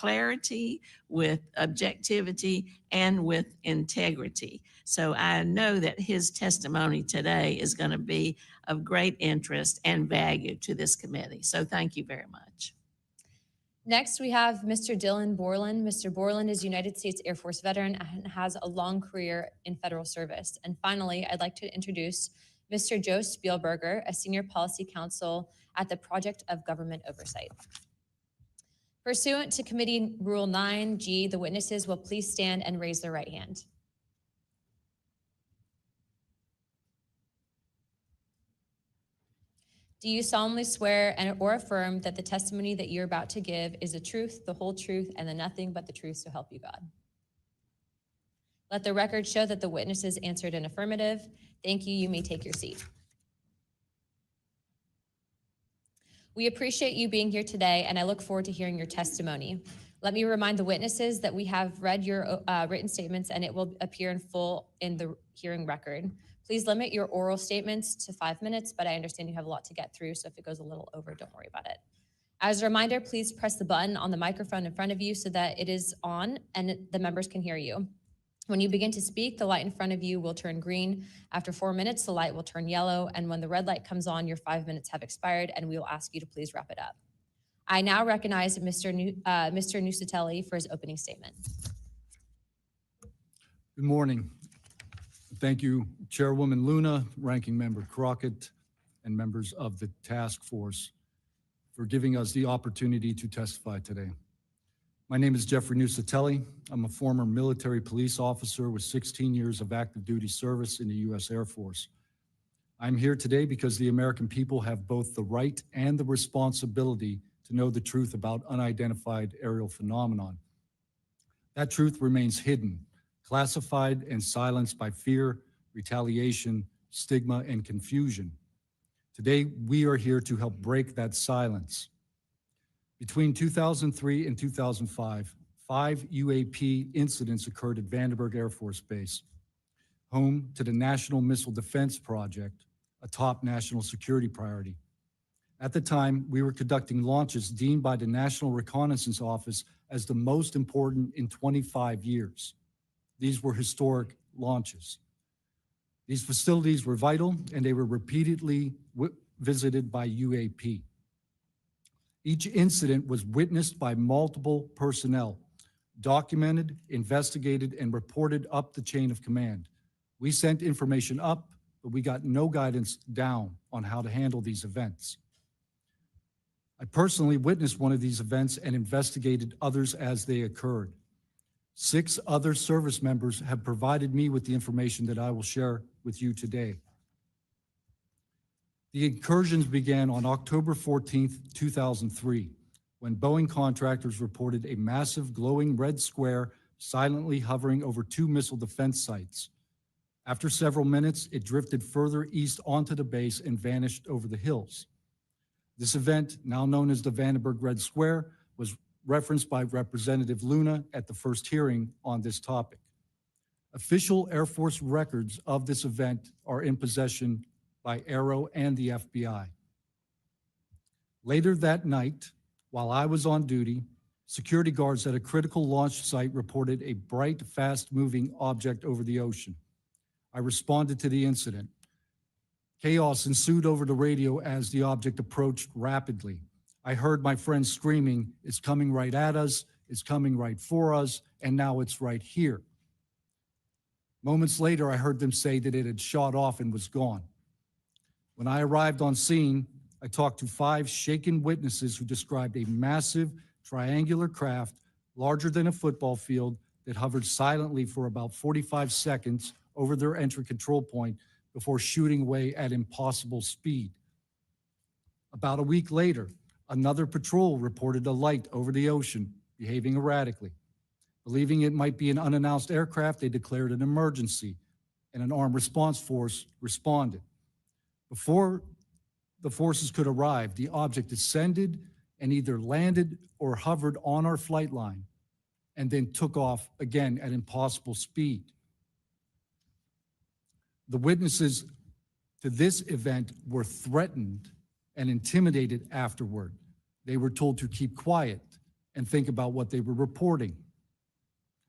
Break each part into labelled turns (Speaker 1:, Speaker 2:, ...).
Speaker 1: clarity, with objectivity, and with integrity. So I know that his testimony today is going to be of great interest and value to this committee. So thank you very much.
Speaker 2: Next, we have Mr. Dylan Borland. Mr. Borland is a United States Air Force veteran and has a long career in federal service. And finally, I'd like to introduce Mr. Joe Spielberger, a senior policy counsel at the Project of Government Oversight. Pursuant to Committee Rule 9G, the witnesses will please stand and raise their right hand. Do you solemnly swear or affirm that the testimony that you're about to give is the truth, the whole truth, and the nothing but the truth, so help you God? Let the record show that the witnesses answered an affirmative. Thank you. You may take your seat. We appreciate you being here today, and I look forward to hearing your testimony. Let me remind the witnesses that we have read your written statements, and it will appear in full in the hearing record. Please limit your oral statements to 5 minutes, but I understand you have a lot to get through, so if it goes a little over, don't worry about it. As a reminder, please press the button on the microphone in front of you so that it is on and the members can hear you. When you begin to speak, the light in front of you will turn green. After 4 minutes, the light will turn yellow, and when the red light comes on, your 5 minutes have expired, and we will ask you to please wrap it up. I now recognize Mr. Nuccetelli for his opening statement.
Speaker 3: Good morning. Thank you, Chairwoman Luna, Ranking Member Crockett, and members of the task force for giving us the opportunity to testify today. My name is Jeffrey Nuccetelli. I'm a former military police officer with 16 years of active duty service in the U.S. Air Force. I'm here today because the American people have both the right and the responsibility to know the truth about unidentified aerial phenomenon. That truth remains hidden, classified and silenced by fear, retaliation, stigma, and confusion. Today, we are here to help break that silence. Between 2003 and 2005, 5 UAP incidents occurred at Vandenberg Air Force Base, home to the National Missile Defense Project, a top national security priority. At the time, we were conducting launches deemed by the National Reconnaissance Office as the most important in 25 years. These were historic launches. These facilities were vital, and they were repeatedly visited by UAP. Each incident was witnessed by multiple personnel, documented, investigated, and reported up the chain of command. We sent information up, but we got no guidance down on how to handle these events. I personally witnessed one of these events and investigated others as they occurred. 6 other service members have provided me with the information that I will share with you today. The incursions began on October 14th, 2003, when Boeing contractors reported a massive glowing red square silently hovering over 2 missile defense sites. After several minutes, it drifted further east onto the base and vanished over the hills. This event, now known as the Vandenberg Red Square, was referenced by Representative Luna at the first hearing on this topic. Official Air Force records of this event are in possession by Aero and the FBI. Later that night, while I was on duty, security guards at a critical launch site reported a bright, fast-moving object over the ocean. I responded to the incident. Chaos ensued over the radio as the object approached rapidly. I heard my friends screaming, "It's coming right at us, it's coming right for us, and now it's right here." Moments later, I heard them say that it had shot off and was gone. When I arrived on scene, I talked to 5 shaken witnesses who described a massive triangular craft larger than a football field that hovered silently for about 45 seconds over their entry control point before shooting away at impossible speed. About a week later, another patrol reported a light over the ocean behaving erratically. Believing it might be an unannounced aircraft, they declared an emergency, and an armed response force responded. Before the forces could arrive, the object descended and either landed or hovered on our flight line and then took off again at impossible speed. The witnesses to this event were threatened and intimidated afterward. They were told to keep quiet and think about what they were reporting.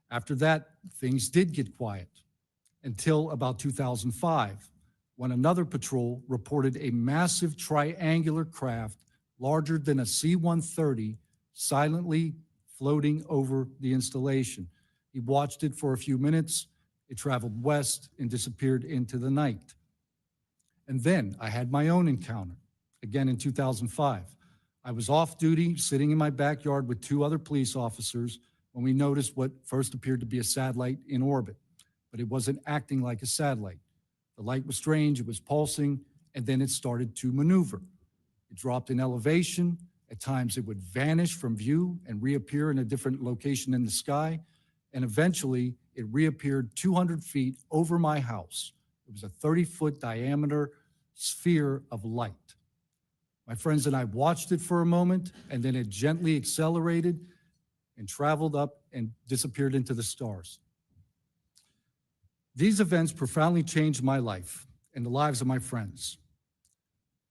Speaker 3: After that, things did get quiet until about 2005, when another patrol reported a massive triangular craft larger than a C-130 silently floating over the installation. He watched it for a few minutes. It traveled west and disappeared into the night. And then I had my own encounter, again in 2005. I was off duty, sitting in my backyard with two other police officers when we noticed what first appeared to be a satellite in orbit, but it wasn't acting like a satellite. The light was strange, it was pulsing, and then it started to maneuver. It dropped in elevation. At times it would vanish from view and reappear in a different location in the sky. And eventually it reappeared 200 feet over my house. It was a 30-foot diameter sphere of light. My friends and I watched it for a moment, and then it gently accelerated and traveled up and disappeared into the stars. These events profoundly changed my life and the lives of my friends.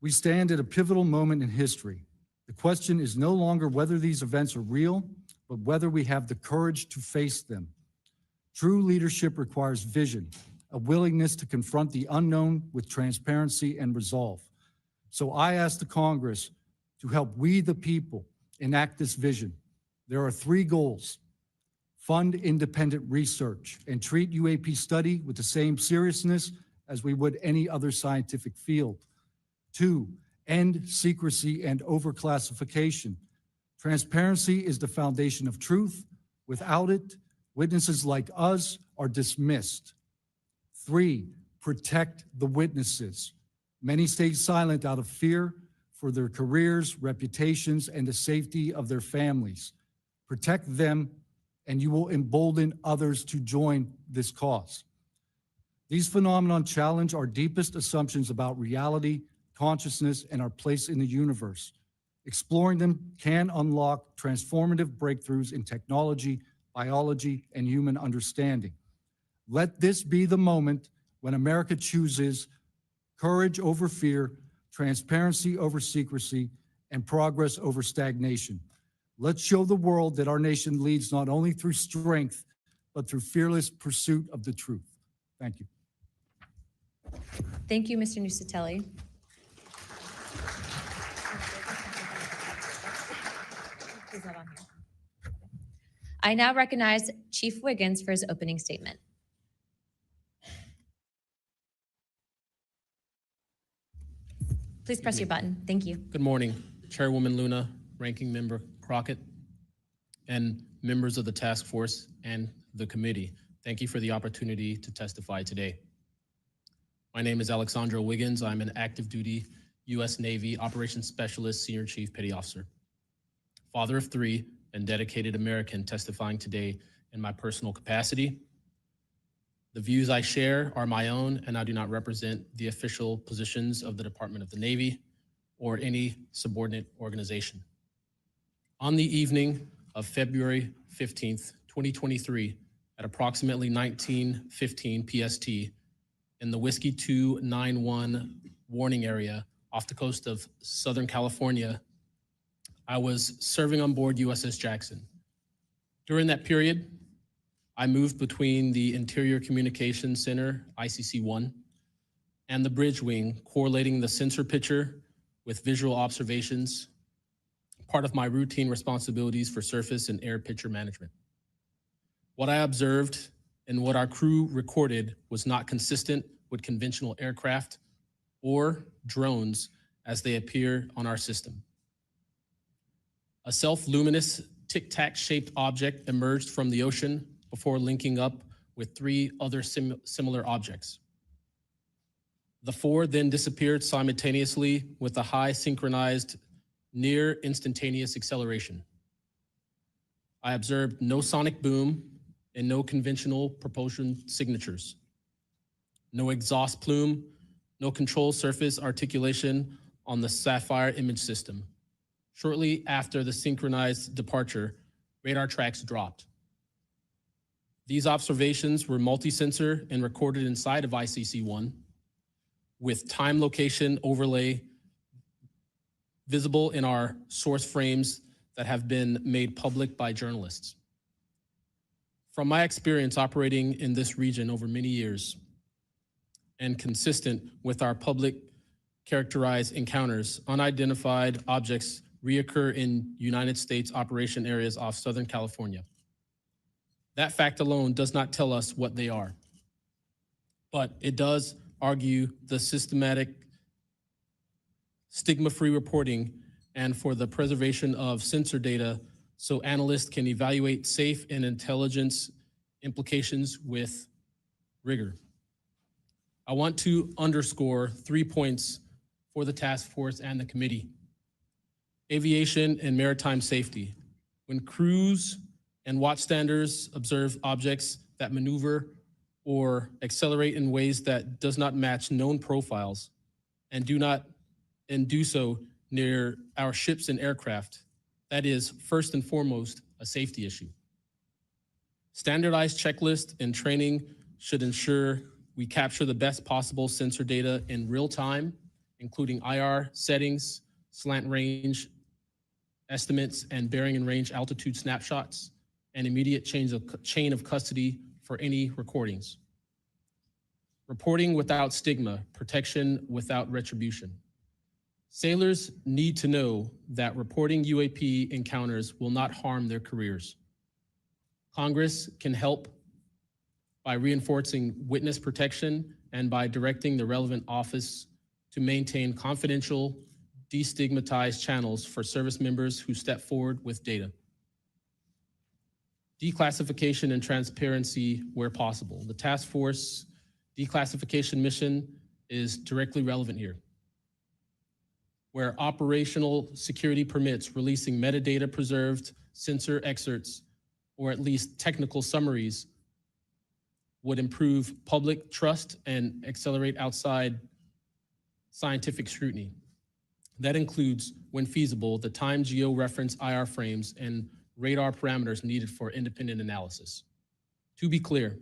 Speaker 3: We stand at a pivotal moment in history. The question is no longer whether these events are real, but whether we have the courage to face them. True leadership requires vision, a willingness to confront the unknown with transparency and resolve. So I ask the Congress to help we the people enact this vision. There are three goals: fund independent research and treat UAP study with the same seriousness as we would any other scientific field. 2, end secrecy and overclassification. Transparency is the foundation of truth. Without it, witnesses like us are dismissed. 3, protect the witnesses. Many stay silent out of fear for their careers, reputations, and the safety of their families. Protect them, and you will embolden others to join this cause. These phenomena challenge our deepest assumptions about reality, consciousness, and our place in the universe. Exploring them can unlock transformative breakthroughs in technology, biology, and human understanding. Let this be the moment when America chooses courage over fear, transparency over secrecy, and progress over stagnation. Let's show the world that our nation leads not only through strength, but through fearless pursuit of the truth. Thank you.
Speaker 2: Thank you, Mr. Nuccetelli. I now recognize Chief Wiggins for his opening statement. Please press your button. Thank you.
Speaker 4: Good morning, Chairwoman Luna, Ranking Member Crockett, and members of the task force and the committee. Thank you for the opportunity to testify today. My name is Alexandra Wiggins. I'm an active duty U.S. Navy Operations Specialist, Senior Chief Petty Officer, father of 3, and dedicated American testifying today in my personal capacity. The views I share are my own, and I do not represent the official positions of the Department of the Navy or any subordinate organization. On the evening of February 15th, 2023, at approximately 19:15 PST, in the Whiskey 291 warning area off the coast of Southern California, I was serving on board USS Jackson. During that period, I moved between the Interior Communications Center, ICC-1, and the bridge wing, correlating the sensor picture with visual observations, part of my routine responsibilities for surface and air picture management. What I observed and what our crew recorded was not consistent with conventional aircraft or drones as they appear on our system. A self-luminous tic-tac shaped object emerged from the ocean before linking up with 3 other similar objects. The 4 then disappeared simultaneously with a high synchronized near instantaneous acceleration. I observed no sonic boom and no conventional propulsion signatures, no exhaust plume, no control surface articulation on the Sapphire image system. Shortly after the synchronized departure, radar tracks dropped. These observations were multi-sensor and recorded inside of ICC-1 with time location overlay visible in our source frames that have been made public by journalists. From my experience operating in this region over many years and consistent with our public characterized encounters, unidentified objects reoccur in United States operation areas off Southern California. That fact alone does not tell us what they are, but it does argue the systematic stigma-free reporting and for the preservation of sensor data so analysts can evaluate safe and intelligence implications with rigor. I want to underscore 3 points for the task force and the committee. Aviation and maritime safety. When crews and watchstanders observe objects that maneuver or accelerate in ways that does not match known profiles and do so near our ships and aircraft, that is first and foremost a safety issue. Standardized checklists and training should ensure we capture the best possible sensor data in real time, including IR settings, slant range estimates, and bearing and range altitude snapshots, and immediate chain of custody for any recordings. Reporting without stigma, protection without retribution. Sailors need to know that reporting UAP encounters will not harm their careers. Congress can help by reinforcing witness protection and by directing the relevant office to maintain confidential, destigmatized channels for service members who step forward with data. Declassification and transparency where possible. The task force declassification mission is directly relevant here, where operational security permits releasing metadata preserved sensor excerpts or at least technical summaries would improve public trust and accelerate outside scientific scrutiny. That includes, when feasible, the time geo-reference IR frames and radar parameters needed for independent analysis. To be clear,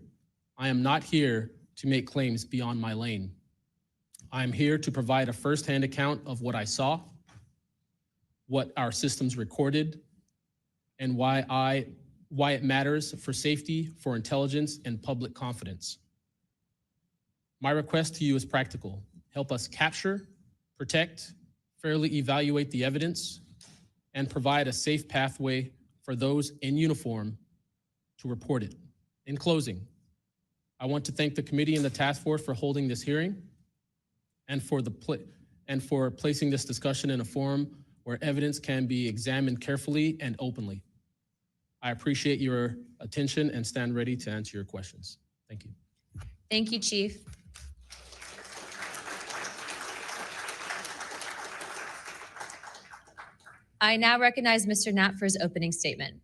Speaker 4: I am not here to make claims beyond my lane. I am here to provide a firsthand account of what I saw, what our systems recorded, and why it matters for safety, for intelligence, and public confidence. My request to you is practical. Help us capture, protect, fairly evaluate the evidence, and provide a safe pathway for those in uniform to report it. In closing, I want to thank the committee and the task force for holding this hearing and for placing this discussion in a forum where evidence can be examined carefully and openly. I appreciate your attention and stand ready to answer your questions. Thank you.
Speaker 2: Thank you, Chief. I now recognize Mr. Knap for his opening statement.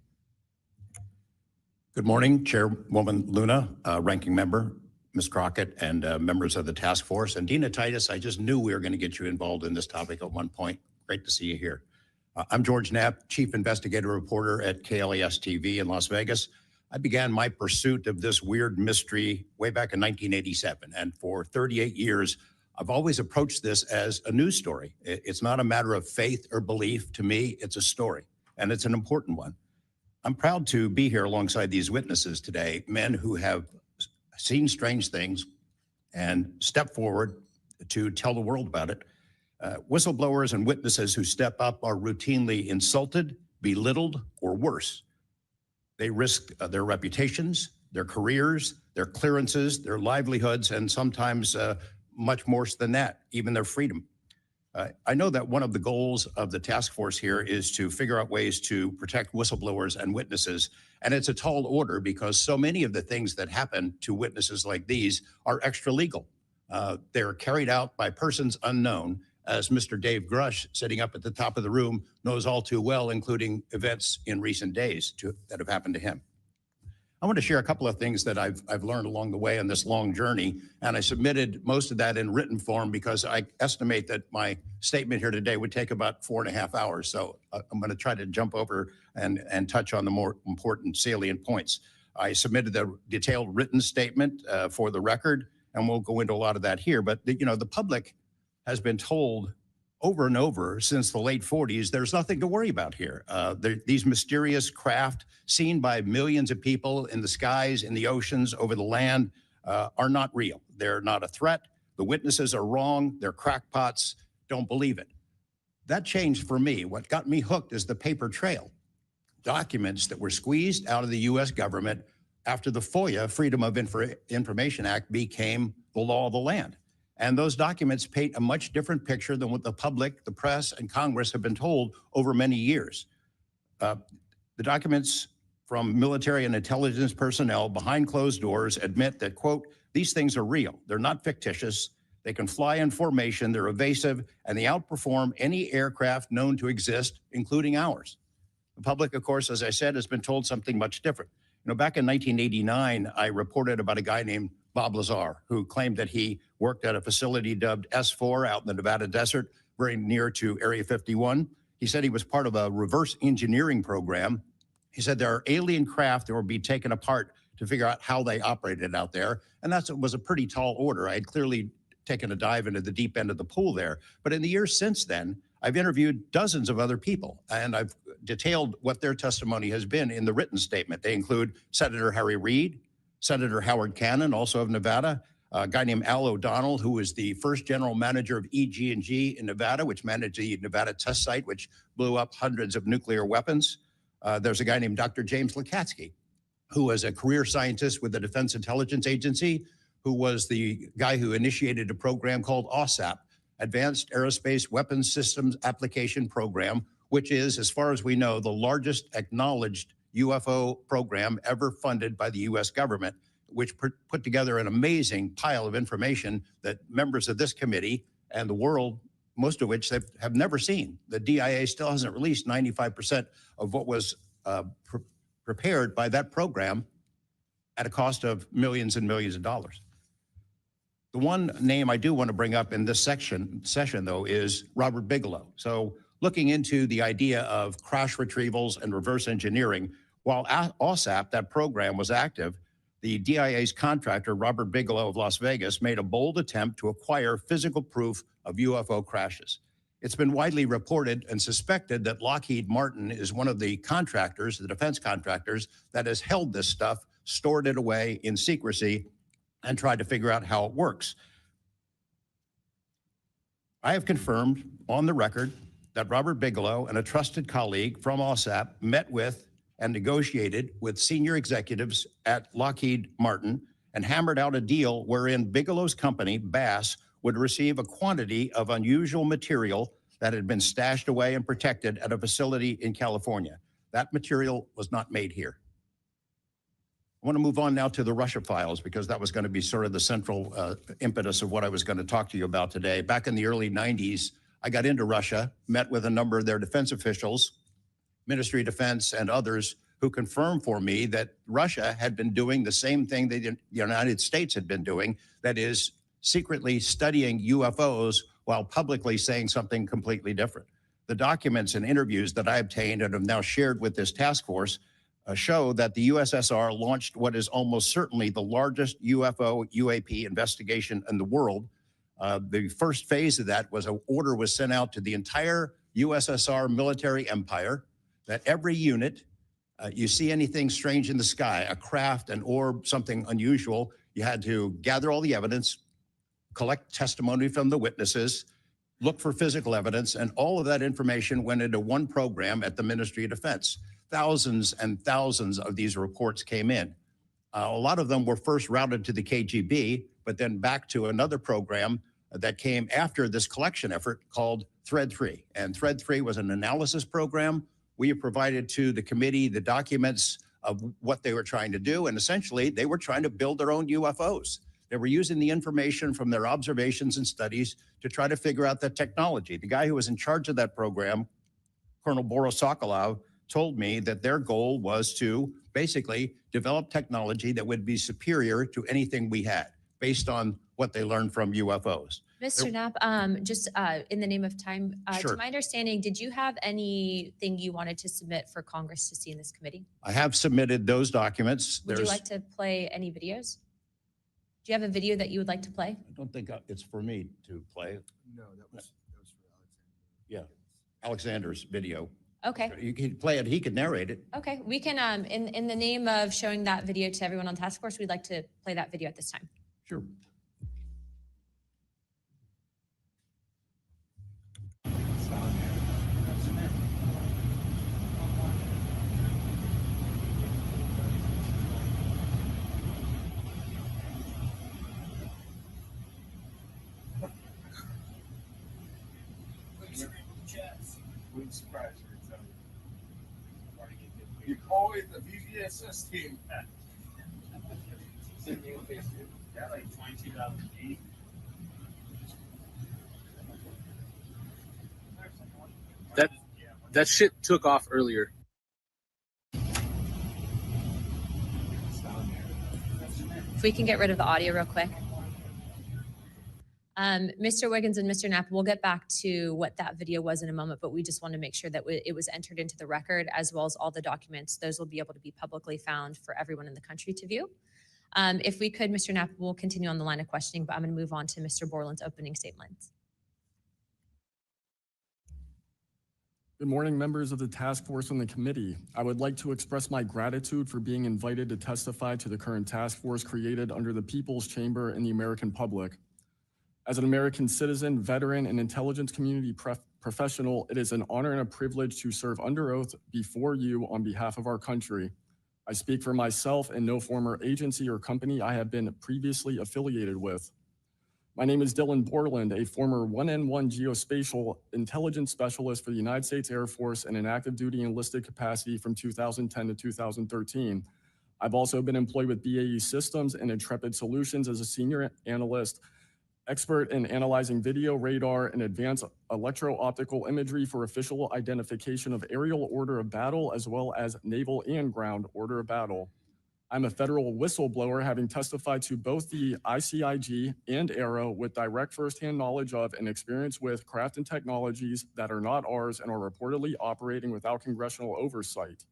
Speaker 5: Good morning, Chairwoman Luna, Ranking Member, Ms. Crockett, and members of the task force. And Dina Titus, I just knew we were going to get you involved in this topic at one point. Great to see you here. I'm George Knap, Chief Investigative Reporter at KLAS TV in Las Vegas. I began my pursuit of this weird mystery way back in 1987. And for 38 years, I've always approached this as a news story. It's not a matter of faith or belief. To me, it's a story, and it's an important one. I'm proud to be here alongside these witnesses today, men who have seen strange things and stepped forward to tell the world about it. Whistleblowers and witnesses who step up are routinely insulted, belittled, or worse. They risk their reputations, their careers, their clearances, their livelihoods, and sometimes much worse than that, even their freedom. I know that one of the goals of the task force here is to figure out ways to protect whistleblowers and witnesses. And it's a tall order because so many of the things that happen to witnesses like these are extra legal. They're carried out by persons unknown, as Mr. Dave Grush, sitting up at the top of the room, knows all too well, including events in recent days that have happened to him. I want to share a couple of things that I've learned along the way on this long journey, and I submitted most of that in written form because I estimate that my statement here today would take about 4.5 hours. So I'm going to try to jump over and touch on the more important salient points. I submitted a detailed written statement for the record, and we'll go into a lot of that here. But the public has been told over and over since the late 40s, there's nothing to worry about here. These mysterious craft seen by millions of people in the skies, in the oceans, over the land are not real. They're not a threat. The witnesses are wrong. They're crackpots. Don't believe it. That changed for me. What got me hooked is the paper trail. Documents that were squeezed out of the U.S. government after the FOIA, Freedom of Information Act, became the law of the land. And those documents paint a much different picture than what the public, the press, and Congress have been told over many years. The documents from military and intelligence personnel behind closed doors admit that, quote, these things are real. They're not fictitious. They can fly in formation. They're evasive, and they outperform any aircraft known to exist, including ours. The public, of course, as I said, has been told something much different. Back in 1989, I reported about a guy named Bob Lazar, who claimed that he worked at a facility dubbed S4 out in the Nevada desert, very near to Area 51. He said he was part of a reverse engineering program. He said there are alien craft that will be taken apart to figure out how they operated out there. And that was a pretty tall order. I had clearly taken a dive into the deep end of the pool there. But in the years since then, I've interviewed dozens of other people, and I've detailed what their testimony has been in the written statement. They include Senator Harry Reid, Senator Howard Cannon, also of Nevada, a guy named Al O'Donnell, who was the first general manager of EG&G in Nevada, which managed the Nevada test site, which blew up hundreds of nuclear weapons. There's a guy named Dr. James Lukatsky, who was a career scientist with the Defense Intelligence Agency, who was the guy who initiated a program called OSAP, Advanced Aerospace Weapons Systems Application Program, which is, as far as we know, the largest acknowledged UFO program ever funded by the U.S. government, which put together an amazing pile of information that members of this committee and the world, most of which they have never seen. The DIA still hasn't released 95% of what was prepared by that program at a cost of millions and millions of dollars. The one name I do want to bring up in this session, though, is Robert Bigelow. So looking into the idea of crash retrievals and reverse engineering, while OSAP, that program, was active, the DIA's contractor, Robert Bigelow of Las Vegas, made a bold attempt to acquire physical proof of UFO crashes. It's been widely reported and suspected that Lockheed Martin is one of the contractors, the defense contractors, that has held this stuff, stored it away in secrecy, and tried to figure out how it works. I have confirmed on the record that Robert Bigelow and a trusted colleague from OSAP met with and negotiated with senior executives at Lockheed Martin and hammered out a deal wherein Bigelow's company, Bass, would receive a quantity of unusual material that had been stashed away and protected at a facility in California. That material was not made here. I want to move on now to the Russia files, because that was going to be sort of the central impetus of what I was going to talk to you about today. Back in the early 90s, I got into Russia, met with a number of their defense officials, Ministry of Defense and others, who confirmed for me that Russia had been doing the same thing that the United States had been doing, that is, secretly studying UFOs while publicly saying something completely different. The documents and interviews that I obtained and have now shared with this task force show that the USSR launched what is almost certainly the largest UFO UAP investigation in the world. The first phase of that was an order was sent out to the entire USSR military empire that every unit, you see anything strange in the sky, a craft, an orb, something unusual, you had to gather all the evidence, collect testimony from the witnesses, look for physical evidence, and all of that information went into one program at the Ministry of Defense. Thousands and thousands of these reports came in. A lot of them were first routed to the KGB, but then back to another program that came after this collection effort called Thread 3. And Thread 3 was an analysis program. We have provided to the committee the documents of what they were trying to do. And essentially, they were trying to build their own UFOs. They were using the information from their observations and studies to try to figure out the technology. The guy who was in charge of that program, Colonel Boris Sokolov, told me that their goal was to basically develop technology that would be superior to anything we had based on what they learned from UFOs.
Speaker 2: Mr. Knapp, just in the name of time,
Speaker 5: Sure.
Speaker 2: to my understanding, did you have anything you wanted to submit for Congress to see in this committee?
Speaker 5: I have submitted those documents.
Speaker 2: Would you like to play any videos? Do you have a video that you would like to play?
Speaker 5: I don't think it's for me to play.
Speaker 3: No, that was for Alexandra.
Speaker 5: Yeah, Alexander's video.
Speaker 2: Okay.
Speaker 5: You can play it, he could narrate it.
Speaker 2: Okay, we can, in the name of showing that video to everyone on task force, we'd like to play that video at this time.
Speaker 5: Sure.
Speaker 6: You call it the VVSS team. Yeah, like 22,000 feet.
Speaker 4: That shit took off earlier.
Speaker 2: If we can get rid of the audio real quick. Mr. Wiggins and Mr. Knapp, we'll get back to what that video was in a moment, but we just want to make sure that it was entered into the record as well as all the documents. Those will be able to be publicly found for everyone in the country to view. If we could, Mr. Knapp, we'll continue on the line of questioning, but I'm going to move on to Mr. Borland's opening statement.
Speaker 7: Good morning, members of the task force and the committee. I would like to express my gratitude for being invited to testify to the current task force created under the People's Chamber and the American public. As an American citizen, veteran, and intelligence community professional, it is an honor and a privilege to serve under oath before you on behalf of our country. I speak for myself and no former agency or company I have been previously affiliated with. My name is Dylan Borland, a former 1N1 geospatial intelligence specialist for the United States Air Force in an active duty enlisted capacity from 2010 to 2013. I've also been employed with BAE Systems and Intrepid Solutions as a senior analyst, expert in analyzing video, radar, and advanced electro-optical imagery for official identification of aerial order of battle, as well as naval and ground order of battle. I'm a federal whistleblower, having testified to both the ICIG and ARROW with direct firsthand knowledge of and experience with craft and technologies that are not ours and are reportedly operating without congressional oversight.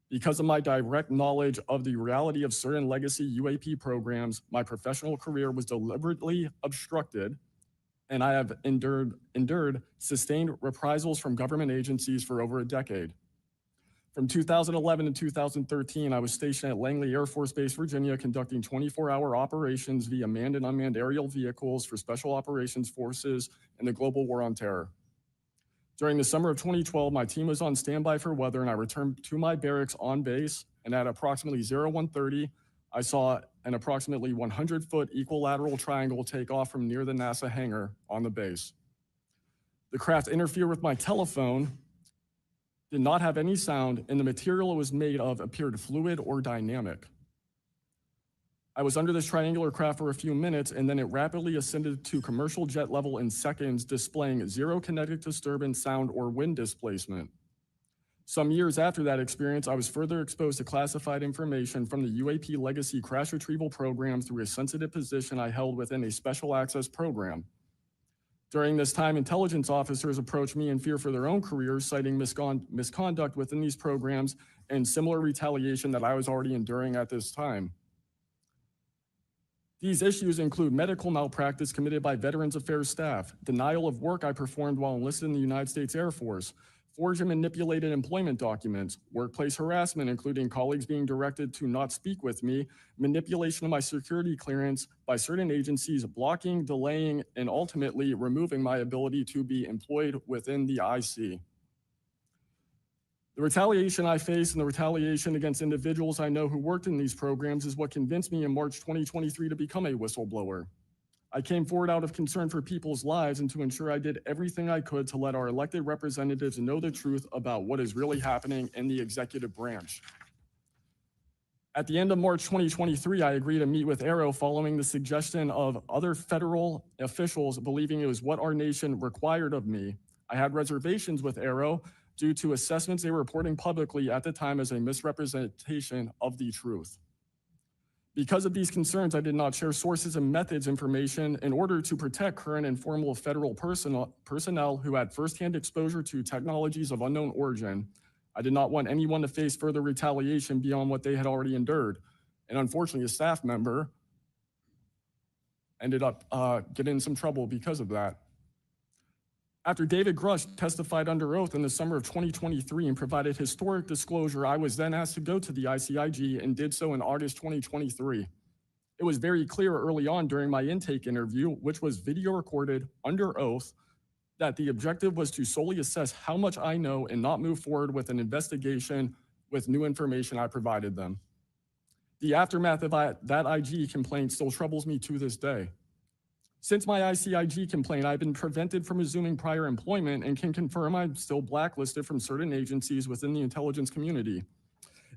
Speaker 7: Because of my direct knowledge of the reality of certain legacy UAP programs, my professional career was deliberately obstructed, and I have endured sustained reprisals from government agencies for over a decade. From 2011 to 2013, I was stationed at Langley Air Force Base, Virginia, conducting 24-hour operations via manned and unmanned aerial vehicles for Special Operations Forces in the global war on terror. During the summer of 2012, my team was on standby for weather, and I returned to my barracks on base, and at approximately 0130, I saw an approximately 100-foot equilateral triangle take off from near the NASA hangar on the base. The craft interfered with my telephone, did not have any sound, and the material it was made of appeared fluid or dynamic. I was under this triangular craft for a few minutes, and then it rapidly ascended to commercial jet level in seconds, displaying zero kinetic disturbance, sound, or wind displacement. Some years after that experience, I was further exposed to classified information from the UAP legacy crash retrieval program through a sensitive position I held within a special access program. During this time, intelligence officers approached me in fear for their own careers, citing misconduct within these programs and similar retaliation that I was already enduring at this time. These issues include medical malpractice committed by Veterans Affairs staff, denial of work I performed while enlisted in the United States Air Force, forged and manipulated employment documents, workplace harassment, including colleagues being directed to not speak with me, manipulation of my security clearance by certain agencies, blocking, delaying, and ultimately removing my ability to be employed within the IC. The retaliation I face and the retaliation against individuals I know who worked in these programs is what convinced me in March 2023 to become a whistleblower. I came forward out of concern for people's lives and to ensure I did everything I could to let our elected representatives know the truth about what is really happening in the executive branch. At the end of March 2023, I agreed to meet with ARROW following the suggestion of other federal officials believing it was what our nation required of me. I had reservations with ARROW due to assessments they were reporting publicly at the time as a misrepresentation of the truth. Because of these concerns, I did not share sources and methods information in order to protect current and former federal personnel who had firsthand exposure to technologies of unknown origin. I did not want anyone to face further retaliation beyond what they had already endured. And unfortunately, a staff member ended up getting in some trouble because of that. After David Grush testified under oath in the summer of 2023 and provided historic disclosure, I was then asked to go to the ICIG and did so in August 2023. It was very clear early on during my intake interview, which was video recorded under oath, that the objective was to solely assess how much I know and not move forward with an investigation with new information I provided them. The aftermath of that IG complaint still troubles me to this day. Since my ICIG complaint, I've been prevented from resuming prior employment and can confirm I'm still blacklisted from certain agencies within the intelligence community.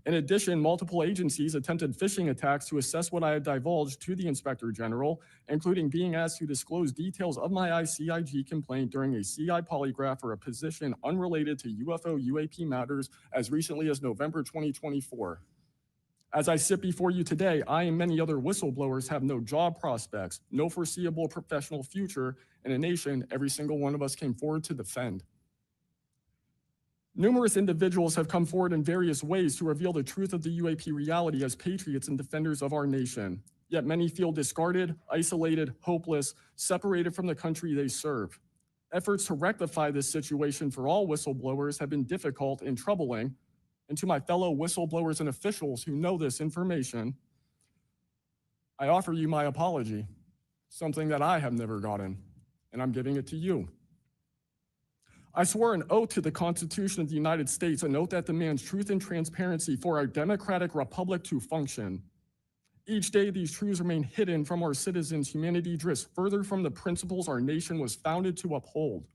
Speaker 7: In addition, multiple agencies attempted phishing attacks to assess what I had divulged to the Inspector General, including being asked to disclose details of my ICIG complaint during a CI polygraph for a position unrelated to UFO UAP matters as recently as November 2024. As I sit before you today, I and many other whistleblowers have no job prospects, no foreseeable professional future in a nation every single one of us came forward to defend. Numerous individuals have come forward in various ways to reveal the truth of the UAP reality as patriots and defenders of our nation. Yet many feel discarded, isolated, hopeless, separated from the country they serve. Efforts to rectify this situation for all whistleblowers have been difficult and troubling. And to my fellow whistleblowers and officials who know this information, I offer you my apology, something that I have never gotten, and I'm giving it to you. I swore an oath to the Constitution of the United States, an oath that demands truth and transparency for our democratic republic to function. Each day, these truths remain hidden from our citizens. Humanity drifts further from the principles our nation was founded to uphold.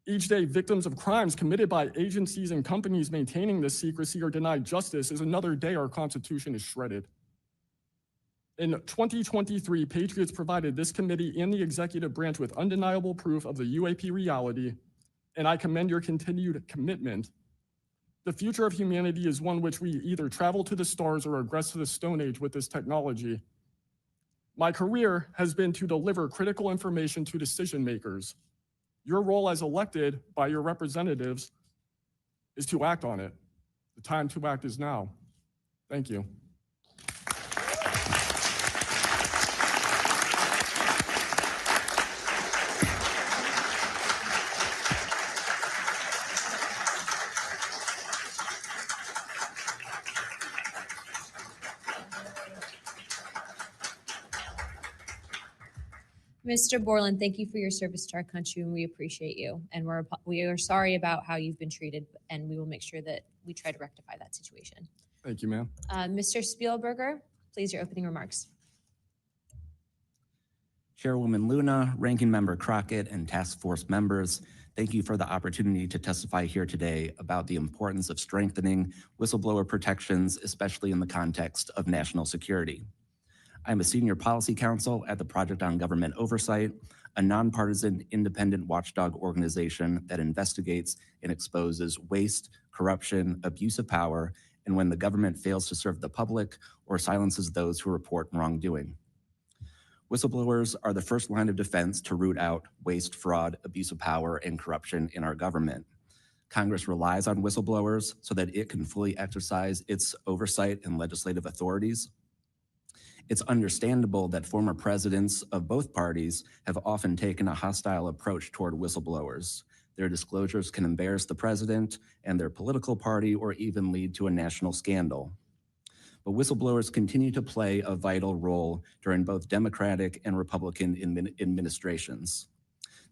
Speaker 7: Each day, victims of crimes committed by agencies and companies maintaining this secrecy are denied justice is another day our Constitution is shredded. In 2023, Patriots provided this committee and the executive branch with undeniable proof of the UAP reality, and I commend your continued commitment. The future of humanity is one which we either travel to the stars or regress to the Stone Age with this technology. My career has been to deliver critical information to decision makers. Your role as elected by your representatives is to act on it. The time to act is now. Thank you.
Speaker 2: Mr. Borland, thank you for your service to our country, and we appreciate you. And we are sorry about how you've been treated, and we will make sure that we try to rectify that situation.
Speaker 7: Thank you, ma'am.
Speaker 2: Mr. Spielberger, please, your opening remarks.
Speaker 8: Chairwoman Luna, Ranking Member Crockett, and Task Force members, thank you for the opportunity to testify here today about the importance of strengthening whistleblower protections, especially in the context of national security. I'm a senior policy counsel at the Project on Government Oversight, a nonpartisan independent watchdog organization that investigates and exposes waste, corruption, abuse of power, and when the government fails to serve the public or silences those who report wrongdoing. Whistleblowers are the first line of defense to root out waste, fraud, abuse of power, and corruption in our government. Congress relies on whistleblowers so that it can fully exercise its oversight and legislative authorities. It's understandable that former presidents of both parties have often taken a hostile approach toward whistleblowers. Their disclosures can embarrass the president and their political party or even lead to a national scandal. But whistleblowers continue to play a vital role during both Democratic and Republican administrations.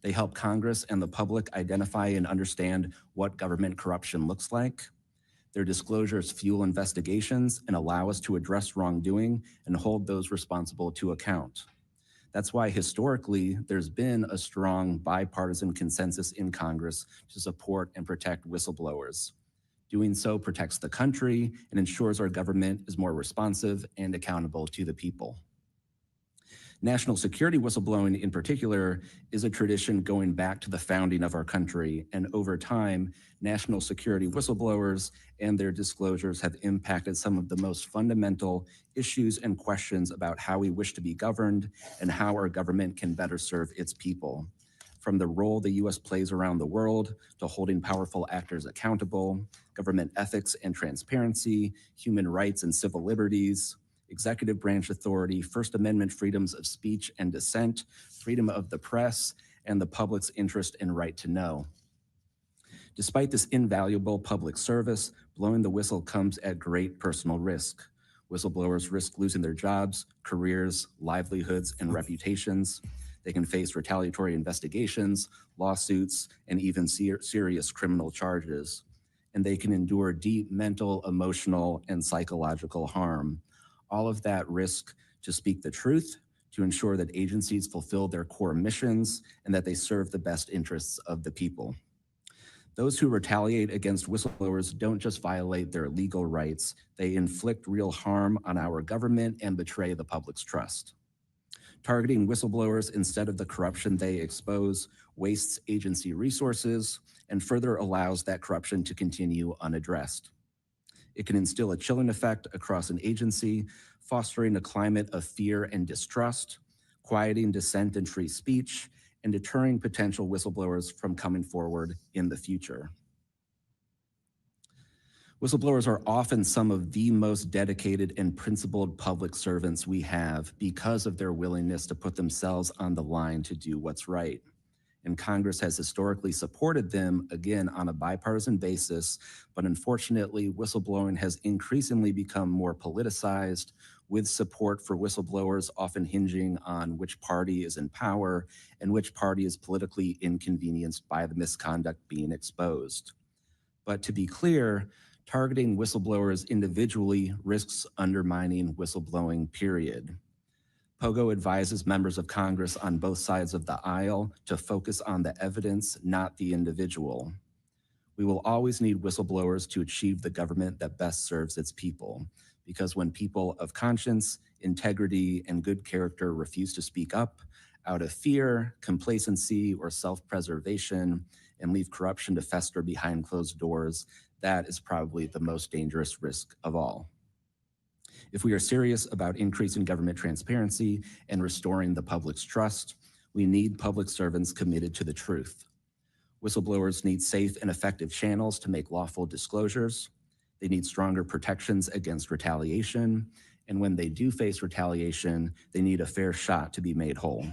Speaker 8: They help Congress and the public identify and understand what government corruption looks like. Their disclosures fuel investigations and allow us to address wrongdoing and hold those responsible to account. That's why historically, there's been a strong bipartisan consensus in Congress to support and protect whistleblowers. Doing so protects the country and ensures our government is more responsive and accountable to the people. National security whistleblowing in particular is a tradition going back to the founding of our country, and over time, national security whistleblowers and their disclosures have impacted some of the most fundamental issues and questions about how we wish to be governed and how our government can better serve its people. From the role the U.S. plays around the world to holding powerful actors accountable, government ethics and transparency, human rights and civil liberties, executive branch authority, First Amendment freedoms of speech and dissent, freedom of the press, and the public's interest and right to know. Despite this invaluable public service, blowing the whistle comes at great personal risk. Whistleblowers risk losing their jobs, careers, livelihoods, and reputations. They can face retaliatory investigations, lawsuits, and even serious criminal charges. And they can endure deep mental, emotional, and psychological harm. All of that risk to speak the truth, to ensure that agencies fulfill their core missions, and that they serve the best interests of the people. Those who retaliate against whistleblowers don't just violate their legal rights, they inflict real harm on our government and betray the public's trust. Targeting whistleblowers instead of the corruption they expose wastes agency resources and further allows that corruption to continue unaddressed. It can instill a chilling effect across an agency, fostering a climate of fear and distrust, quieting dissent and free speech, and deterring potential whistleblowers from coming forward in the future. Whistleblowers are often some of the most dedicated and principled public servants we have because of their willingness to put themselves on the line to do what's right. And Congress has historically supported them, again, on a bipartisan basis, but unfortunately, whistleblowing has increasingly become more politicized, with support for whistleblowers often hinging on which party is in power and which party is politically inconvenienced by the misconduct being exposed. But to be clear, targeting whistleblowers individually risks undermining whistleblowing, period. POGO advises members of Congress on both sides of the aisle to focus on the evidence, not the individual. We will always need whistleblowers to achieve the government that best serves its people, because when people of conscience, integrity, and good character refuse to speak up out of fear, complacency, or self-preservation, and leave corruption to fester behind closed doors, that is probably the most dangerous risk of all. If we are serious about increasing government transparency and restoring the public's trust, we need public servants committed to the truth. Whistleblowers need safe and effective channels to make lawful disclosures. They need stronger protections against retaliation. And when they do face retaliation, they need a fair shot to be made whole.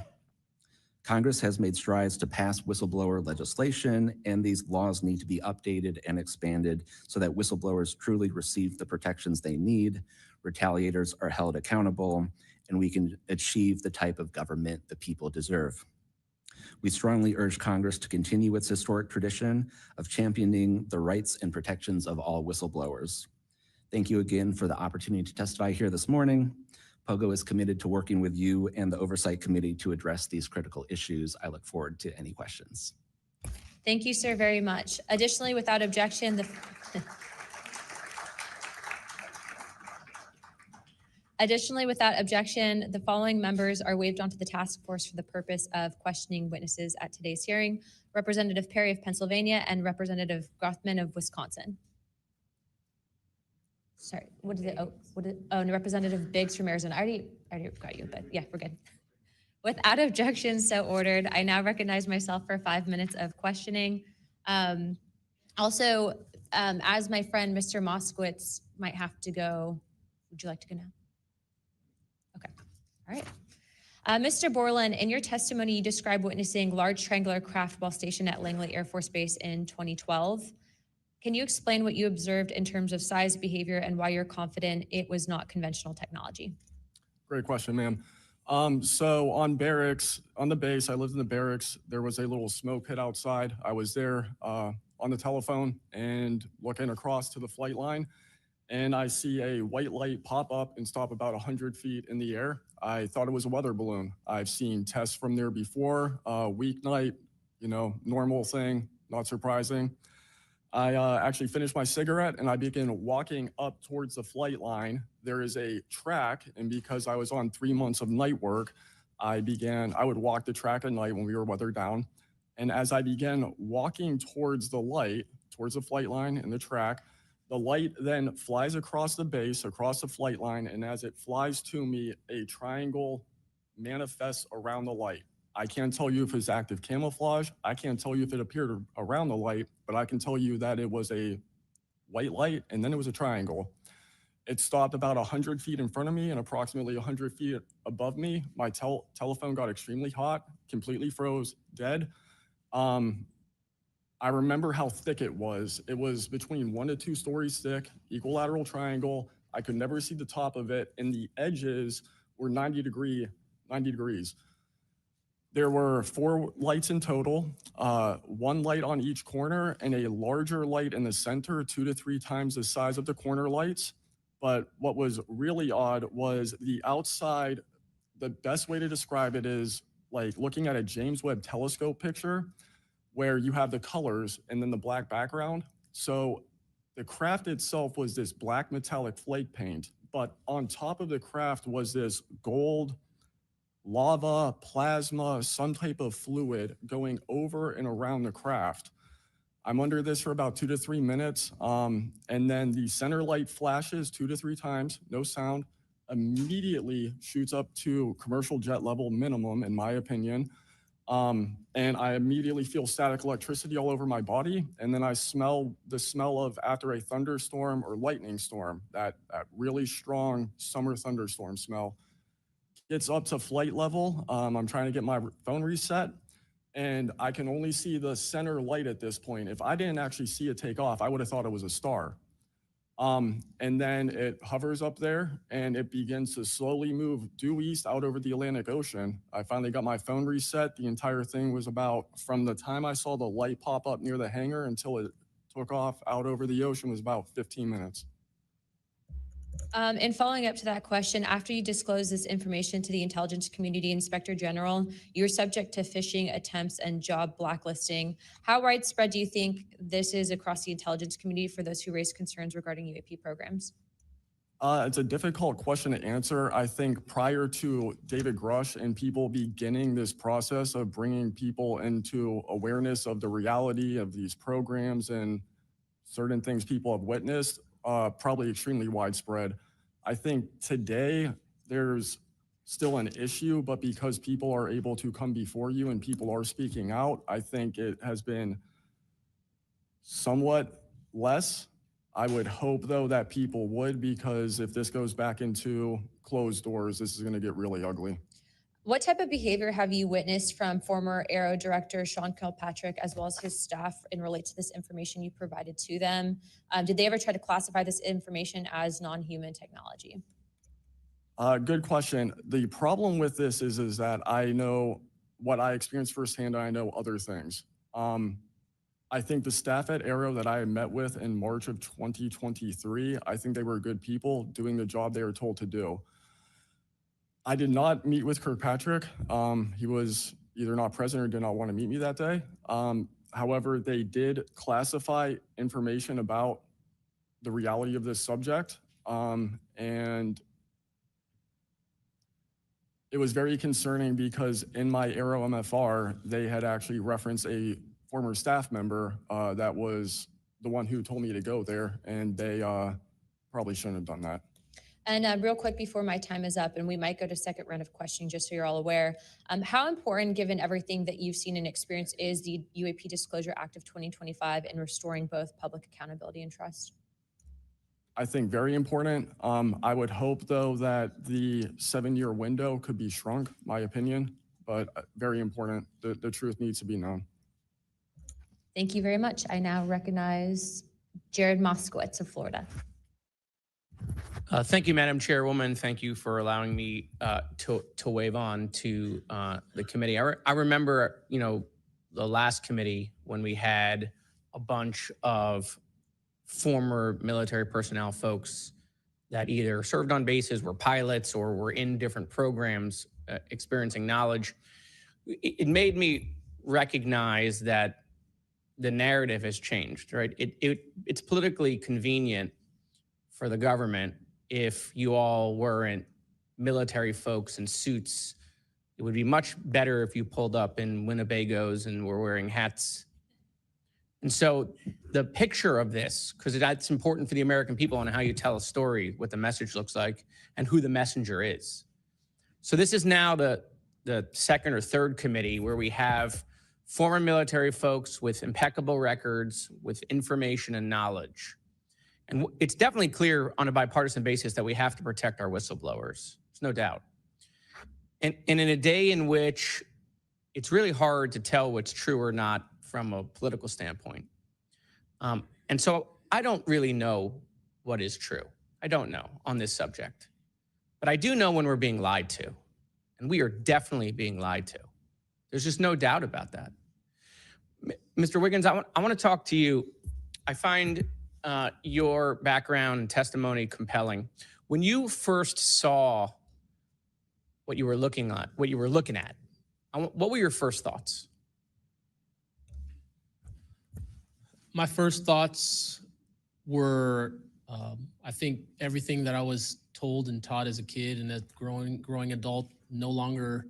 Speaker 8: Congress has made strides to pass whistleblower legislation, and these laws need to be updated and expanded so that whistleblowers truly receive the protections they need, retaliators are held accountable, and we can achieve the type of government the people deserve. We strongly urge Congress to continue its historic tradition of championing the rights and protections of all whistleblowers. Thank you again for the opportunity to testify here this morning. POGO is committed to working with you and the Oversight Committee to address these critical issues. I look forward to any questions.
Speaker 2: Thank you, sir, very much. Additionally, without objection, the following members are waived onto the task force for the purpose of questioning witnesses at today's hearing: Representative Perry of Pennsylvania and Representative Grothman of Wisconsin. Sorry, and Representative Biggs from Arizona. I already got you, but yeah, we're good. Without objection, so ordered. I now recognize myself for 5 minutes of questioning. Also, as my friend Mr. Moskowitz might have to go, would you like to go now? Okay, all right. Mr. Borland, in your testimony, you described witnessing large triangular craft while stationed at Langley Air Force Base in 2012. Can you explain what you observed in terms of size, behavior, and why you're confident it was not conventional technology?
Speaker 7: Great question, ma'am. So on the base, I lived in the barracks. There was a little smoke pit outside. I was there on the telephone and looking across to the flight line, and I see a white light pop up and stop about 100 feet in the air. I thought it was a weather balloon. I've seen tests from there before, weeknight, normal thing, not surprising. I actually finished my cigarette and I began walking up towards the flight line. There is a track, and because I was on 3 months of night work, I would walk the track at night when we were weathered down. And as I began walking towards the light, towards the flight line and the track, the light then flies across the base, across the flight line, and as it flies to me, a triangle manifests around the light. I can't tell you if it's active camouflage. I can't tell you if it appeared around the light, but I can tell you that it was a white light and then it was a triangle. It stopped about 100 feet in front of me and approximately 100 feet above me. My telephone got extremely hot, completely froze, dead. I remember how thick it was. It was between 1 to 2 stories thick, equilateral triangle. I could never see the top of it, and the edges were 90 degrees. There were 4 lights in total, 1 light on each corner and a larger light in the center, 2 to 3 times the size of the corner lights. But what was really odd was the outside. The best way to describe it is like looking at a James Webb telescope picture where you have the colors and then the black background. So the craft itself was this black metallic flake paint, but on top of the craft was this gold, lava, plasma, some type of fluid going over and around the craft. I'm under this for about 2 to 3 minutes. And then the center light flashes 2 to 3 times, no sound, immediately shoots up to commercial jet level minimum, in my opinion. And I immediately feel static electricity all over my body. And then I smell the smell of after a thunderstorm or lightning storm, that really strong summer thunderstorm smell. It's up to flight level. I'm trying to get my phone reset, and I can only see the center light at this point. If I didn't actually see it take off, I would have thought it was a star. And then it hovers up there and it begins to slowly move due east out over the Atlantic Ocean. I finally got my phone reset. The entire thing was about, from the time I saw the light pop up near the hangar until it took off out over the ocean, was about 15 minutes.
Speaker 2: And following up to that question, after you disclose this information to the intelligence community, Inspector General, you're subject to phishing attempts and job blacklisting. How widespread do you think this is across the intelligence community for those who raise concerns regarding UAP programs?
Speaker 7: It's a difficult question to answer. I think prior to David Grush and people beginning this process of bringing people into awareness of the reality of these programs and certain things people have witnessed, probably extremely widespread. I think today there's still an issue, but because people are able to come before you and people are speaking out, I think it has been somewhat less. I would hope, though, that people would, because if this goes back into closed doors, this is going to get really ugly.
Speaker 2: What type of behavior have you witnessed from former Aero Director Sean Kilpatrick, as well as his staff, in relate to this information you provided to them? Did they ever try to classify this information as non-human technology?
Speaker 7: Good question. The problem with this is that I know what I experienced firsthand, and I know other things. I think the staff at Aero that I met with in March of 2023, I think they were good people doing the job they were told to do. I did not meet with Kirkpatrick. He was either not present or did not want to meet me that day. However, they did classify information about the reality of this subject. And it was very concerning because in my Aero MFR, they had actually referenced a former staff member that was the one who told me to go there, and they probably shouldn't have done that.
Speaker 2: And real quick before my time is up, and we might go to second round of questioning just so you're all aware, how important, given everything that you've seen and experienced, is the UAP Disclosure Act of 2025 in restoring both public accountability and trust?
Speaker 7: I think very important. I would hope, though, that the 7-year window could be shrunk, my opinion, but very important. The truth needs to be known.
Speaker 2: Thank you very much. I now recognize Jared Moskowitz of Florida.
Speaker 9: Thank you, Madam Chairwoman. Thank you for allowing me to wave on to the committee. I remember, the last committee when we had a bunch of former military personnel folks that either served on bases, were pilots, or were in different programs experiencing knowledge. It made me recognize that the narrative has changed, right? It's politically convenient for the government if you all weren't military folks in suits. It would be much better if you pulled up in Winnebagos and were wearing hats. And so the picture of this, because that's important for the American people on how you tell a story, what the message looks like, and who the messenger is. So this is now the second or third committee where we have former military folks with impeccable records, with information and knowledge. And it's definitely clear on a bipartisan basis that we have to protect our whistleblowers. There's no doubt. And in a day in which it's really hard to tell what's true or not from a political standpoint. And so I don't really know what is true. I don't know on this subject. But I do know when we're being lied to. And we are definitely being lied to. There's just no doubt about that. Mr. Wiggins, I want to talk to you. I find your background and testimony compelling. When you first saw what you were looking at, what were your first thoughts?
Speaker 4: My first thoughts were, I think everything that I was told and taught as a kid and as growing adult no longer,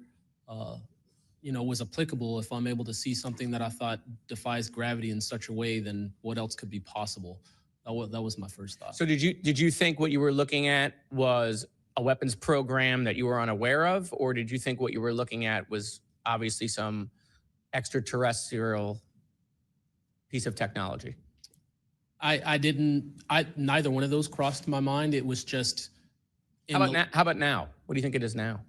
Speaker 4: was applicable. If I'm able to see something that I thought defies gravity in such a way, then what else could be possible? That was my first thought.
Speaker 9: So did you think what you were looking at was a weapons program that you were unaware of, or did you think what you were looking at was obviously some extraterrestrial piece of technology?
Speaker 4: Neither one of those crossed my mind. It was just.
Speaker 9: How about now? What do you think it is now?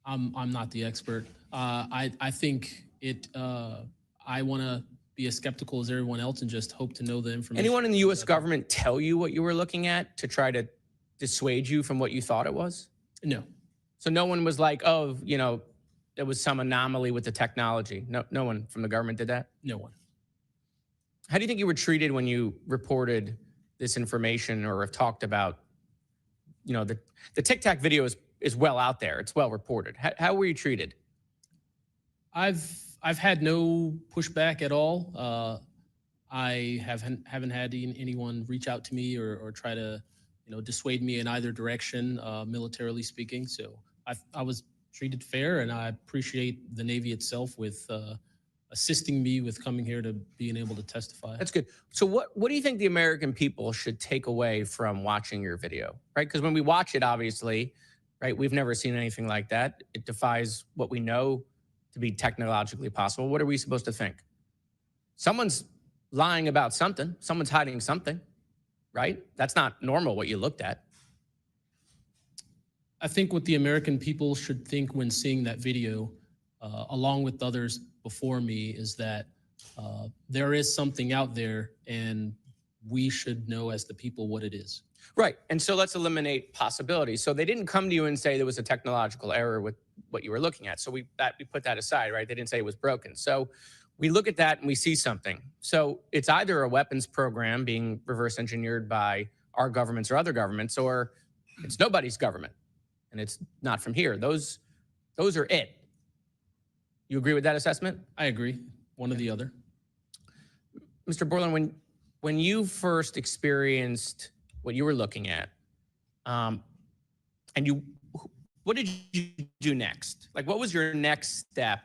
Speaker 4: I'm not the expert. I think it. I want to be as skeptical as everyone else and just hope to know the information.
Speaker 9: Anyone in the U.S. government tell you what you were looking at to try to dissuade you from what you thought it was?
Speaker 4: No.
Speaker 9: So no one was like, oh, there was some anomaly with the technology. No one from the government did that?
Speaker 4: No one.
Speaker 9: How do you think you were treated when you reported this information or have talked about, the Tic Tac video is well out there. It's well reported. How were you treated?
Speaker 4: I've had no pushback at all. I haven't had anyone reach out to me or try to, dissuade me in either direction, militarily speaking. So I was treated fair, and I appreciate the Navy itself with assisting me with coming here to being able to testify.
Speaker 9: That's good. So what do you think the American people should take away from watching your video, right? Because when we watch it, obviously, right, we've never seen anything like that. It defies what we know to be technologically possible. What are we supposed to think? Someone's lying about something. Someone's hiding something, right? That's not normal what you looked at.
Speaker 4: I think what the American people should think when seeing that video, along with others before me, is that there is something out there and we should know as the people what it is.
Speaker 9: Right. And so let's eliminate possibilities. So they didn't come to you and say there was a technological error with what you were looking at. So we put that aside, right? They didn't say it was broken. So we look at that and we see something. So it's either a weapons program being reverse engineered by our governments or other governments, or it's nobody's government and it's not from here. Those are it. You agree with that assessment?
Speaker 4: I agree. One or the other.
Speaker 9: Mr. Borland, when you first experienced what you were looking at, what did you do next? Like, what was your next step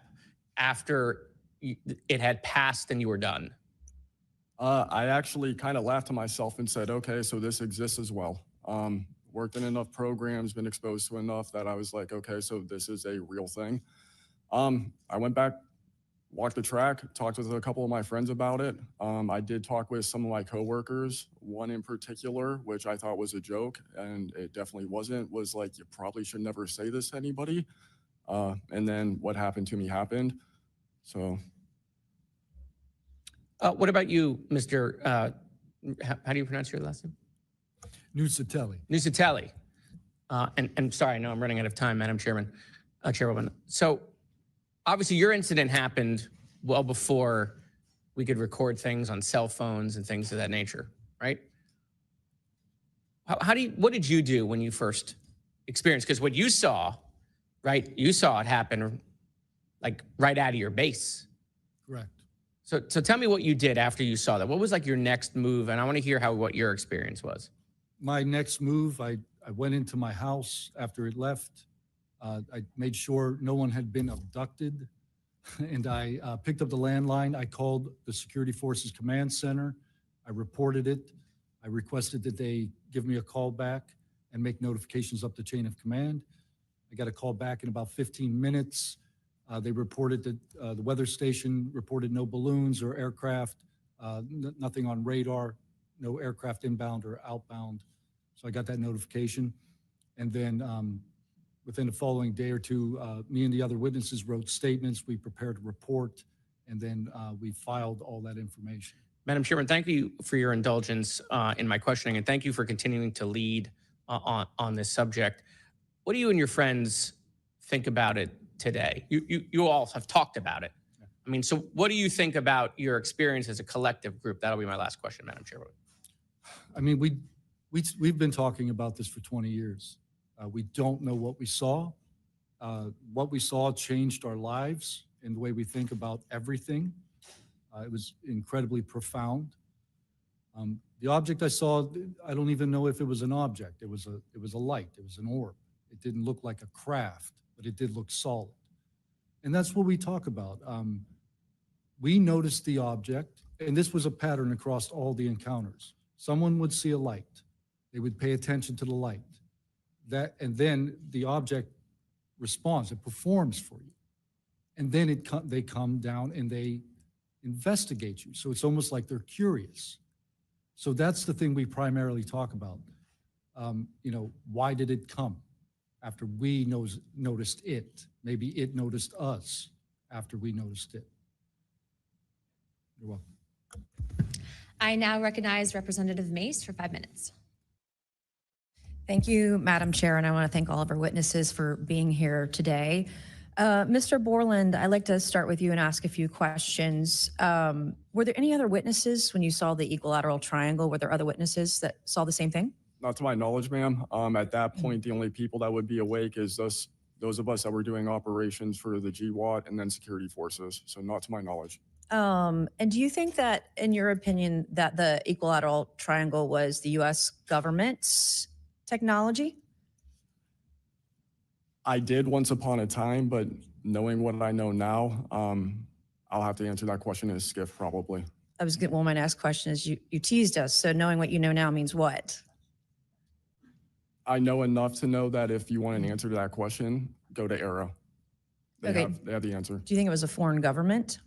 Speaker 9: after it had passed and you were done?
Speaker 7: I actually kind of laughed to myself and said, okay, so this exists as well. Worked in enough programs, been exposed to enough that I was like, okay, so this is a real thing. I went back, walked the track, talked with a couple of my friends about it. I did talk with some of my coworkers, one in particular, which I thought was a joke, and it definitely wasn't, was like, you probably should never say this to anybody. And then what happened to me happened. So.
Speaker 9: What about you, Mr. How do you pronounce your last name?
Speaker 3: Nuccetelli.
Speaker 9: Nuccetelli. And sorry, I know I'm running out of time, Madam Chairwoman. So obviously your incident happened well before we could record things on cell phones and things of that nature, right? What did you do when you first experienced? Because what you saw, right? You saw it happen like right out of your base.
Speaker 3: Correct.
Speaker 9: So tell me what you did after you saw that. What was like your next move? And I want to hear what your experience was.
Speaker 3: My next move, I went into my house after it left. I made sure no one had been abducted, and I picked up the landline. I called the Security Forces Command Center. I reported it. I requested that they give me a call back and make notifications up the chain of command. I got a call back in about 15 minutes. They reported that the weather station reported no balloons or aircraft, nothing on radar, no aircraft inbound or outbound. So I got that notification. And then within the following day or two, me and the other witnesses wrote statements. We prepared a report, and then we filed all that information.
Speaker 9: Madam Chairman, thank you for your indulgence in my questioning, and thank you for continuing to lead on this subject. What do you and your friends think about it today? You all have talked about it. I mean, so what do you think about your experience as a collective group? That'll be my last question, Madam Chairman.
Speaker 3: I mean, we've been talking about this for 20 years. We don't know what we saw. What we saw changed our lives and the way we think about everything. It was incredibly profound. The object I saw, I don't even know if it was an object. It was a light. It was an orb. It didn't look like a craft, but it did look solid. And that's what we talk about. We noticed the object, and this was a pattern across all the encounters. Someone would see a light. They would pay attention to the light. And then the object responds. It performs for you. And then they come down and they investigate you. So it's almost like they're curious. So that's the thing we primarily talk about. Why did it come after we noticed it? Maybe it noticed us after we noticed it. You're welcome.
Speaker 2: I now recognize Representative Mace for 5 minutes.
Speaker 10: Thank you, Madam Chair, and I want to thank all of our witnesses for being here today. Mr. Borland, I'd like to start with you and ask a few questions. Were there any other witnesses when you saw the equilateral triangle? Were there other witnesses that saw the same thing?
Speaker 7: Not to my knowledge, ma'am. At that point, the only people that would be awake is those of us that were doing operations for the GWAT and then security forces. So not to my knowledge.
Speaker 10: And do you think that, in your opinion, that the equilateral triangle was the U.S. government's technology?
Speaker 7: I did once upon a time, but knowing what I know now, I'll have to answer that question in a skiff probably.
Speaker 10: Well, my next question is, you teased us, so knowing what you know now means what?
Speaker 7: I know enough to know that if you want an answer to that question, go to Arrow. They have the answer.
Speaker 10: Do you think it was a foreign government?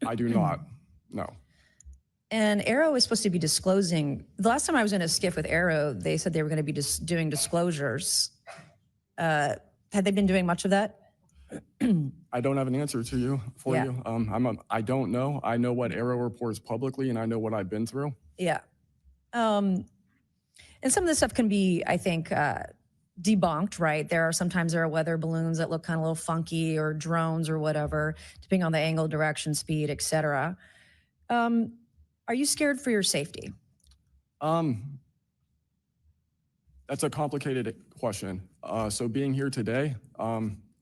Speaker 7: I do not, no.
Speaker 10: And Arrow is supposed to be disclosing. The last time I was in a skiff with Arrow, they said they were going to be doing disclosures. Had they been doing much of that?
Speaker 7: I don't have an answer to you you. I don't know. I know what Arrow reports publicly, and I know what I've been through.
Speaker 10: Yeah. And some of this stuff can be, I think, debunked, right? Sometimes there are weather balloons that look kind of a little funky, or drones or whatever, depending on the angle, direction, speed, et cetera. Are you scared for your safety?
Speaker 7: That's a complicated question. So being here today,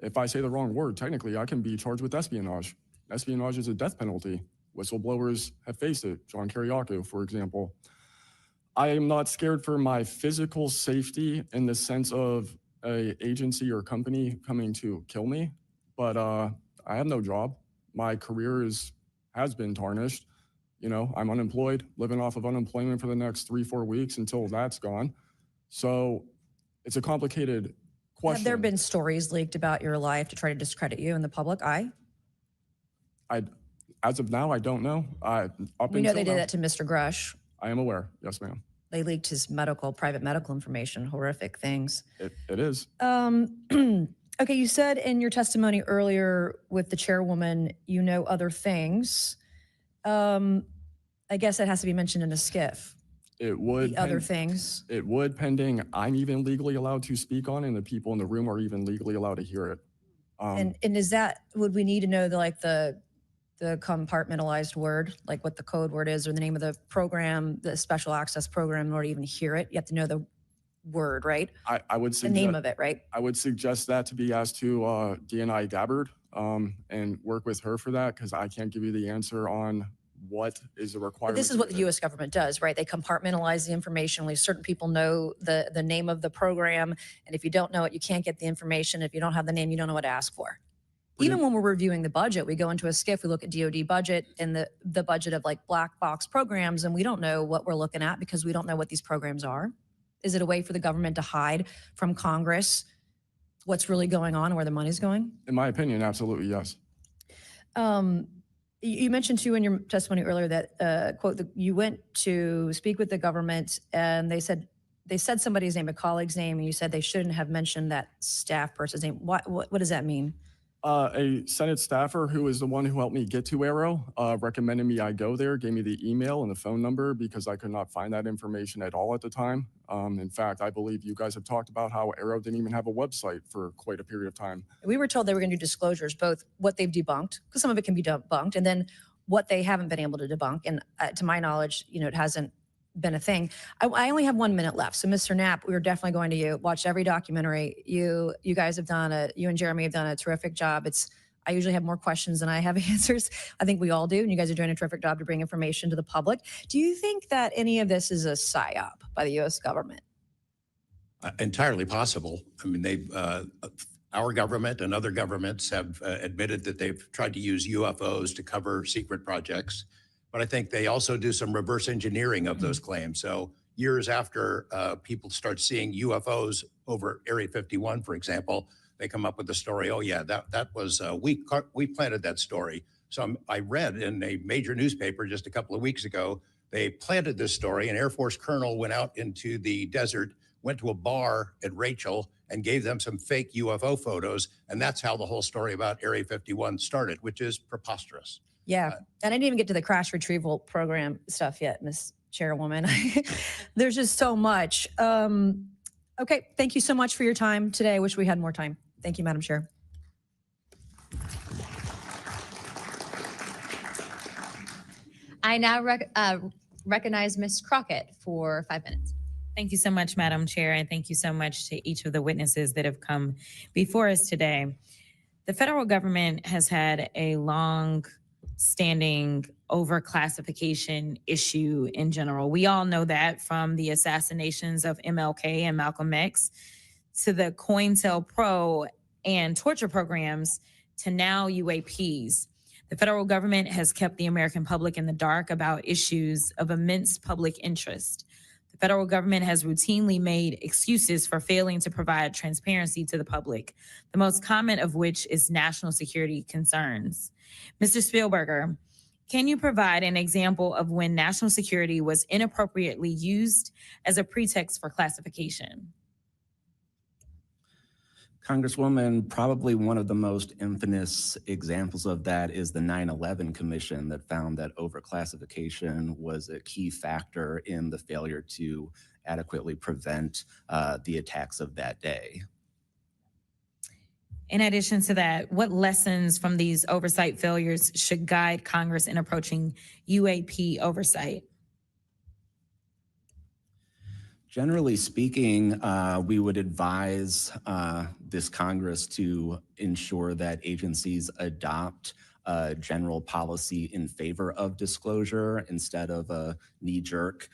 Speaker 7: if I say the wrong word, technically I can be charged with espionage. Espionage is a death penalty. Whistleblowers have faced it. John Kiriakou, for example. I am not scared for my physical safety in the sense of an agency or company coming to kill me, but I have no job. My career has been tarnished. I'm unemployed, living off of unemployment for the next 3-4 weeks until that's gone. So it's a complicated question.
Speaker 10: Have there been stories leaked about your life to try to discredit you in the public eye?
Speaker 7: As of now, I don't know.
Speaker 10: We know they did that to Mr. Grush.
Speaker 7: I am aware. Yes, ma'am.
Speaker 10: They leaked his private medical information, horrific things.
Speaker 7: It is.
Speaker 10: Okay, you said in your testimony earlier with the chairwoman, you know other things. I guess that has to be mentioned in a skiff.
Speaker 7: It would.
Speaker 10: The other things.
Speaker 7: It would, pending I'm even legally allowed to speak on, and the people in the room are even legally allowed to hear it.
Speaker 10: And is that, would we need to know the compartmentalized word, like what the code word is, or the name of the program, the special access program, in order to even hear it? You have to know the word, right?
Speaker 7: I would suggest
Speaker 10: the name of it, right?
Speaker 7: I would suggest that to be asked to DNI Gabbard and work with her for that, because I can't give you the answer on what is the requirement.
Speaker 10: But this is what the U.S. government does, right? They compartmentalize the information. Only certain people know the name of the program, and if you don't know it, you can't get the information. If you don't have the name, you don't know what to ask for. Even when we're reviewing the budget, we go into a skiff, we look at DoD budget and the budget of black box programs, and we don't know what we're looking at because we don't know what these programs are. Is it a way for the government to hide from Congress what's really going on and where the money's going?
Speaker 7: In my opinion, absolutely, yes.
Speaker 10: You mentioned too in your testimony earlier that, quote, you went to speak with the government and they said somebody's name, a colleague's name, and you said they shouldn't have mentioned that staff person's name. What does that mean?
Speaker 7: A Senate staffer who is the one who helped me get to Aero recommended me I go there, gave me the email and the phone number because I could not find that information at all at the time. In fact, I believe you guys have talked about how Aero didn't even have a website for quite a period of time.
Speaker 10: We were told they were going to do disclosures, both what they've debunked, because some of it can be debunked, and then what they haven't been able to debunk. And to my knowledge, it hasn't been a thing. I only have 1 minute left. So Mr. Knapp, we are definitely going to watch every documentary. You guys have you and Jeremy have done a terrific job. I usually have more questions than I have answers. I think we all do. And you guys are doing a terrific job to bring information to the public. Do you think that any of this is a psyop by the U.S. government?
Speaker 5: Entirely possible. I mean, our government and other governments have admitted that they've tried to use UFOs to cover secret projects. But I think they also do some reverse engineering of those claims. So years after people start seeing UFOs over Area 51, for example, they come up with the story, oh yeah, that was, we planted that story. So I read in a major newspaper just a couple of weeks ago, they planted this story. An Air Force colonel went out into the desert, went to a bar at Rachel and gave them some fake UFO photos. And that's how the whole story about Area 51 started, which is preposterous.
Speaker 10: Yeah. And I didn't even get to the crash retrieval program stuff yet, Ms. Chairwoman. There's just so much. Okay. Thank you so much for your time today. I wish we had more time. Thank you, Madam Chair.
Speaker 2: I now recognize Ms. Crockett for 5 minutes.
Speaker 11: Thank you so much, Madam Chair, and thank you so much to each of the witnesses that have come before us today. The federal government has had a long-standing overclassification issue in general. We all know that, from the assassinations of MLK and Malcolm X to the COINTELPRO and torture programs to now UAPs. The federal government has kept the American public in the dark about issues of immense public interest. The federal government has routinely made excuses for failing to provide transparency to the public, the most common of which is national security concerns. Mr. Spielberger, can you provide an example of when national security was inappropriately used as a pretext for classification?
Speaker 8: Congresswoman, probably one of the most infamous examples of that is the 9/11 Commission that found that overclassification was a key factor in the failure to adequately prevent the attacks of that day.
Speaker 11: In addition to that, what lessons from these oversight failures should guide Congress in approaching UAP oversight?
Speaker 8: Generally speaking, we would advise this Congress to ensure that agencies adopt a general policy in favor of disclosure instead of a knee-jerk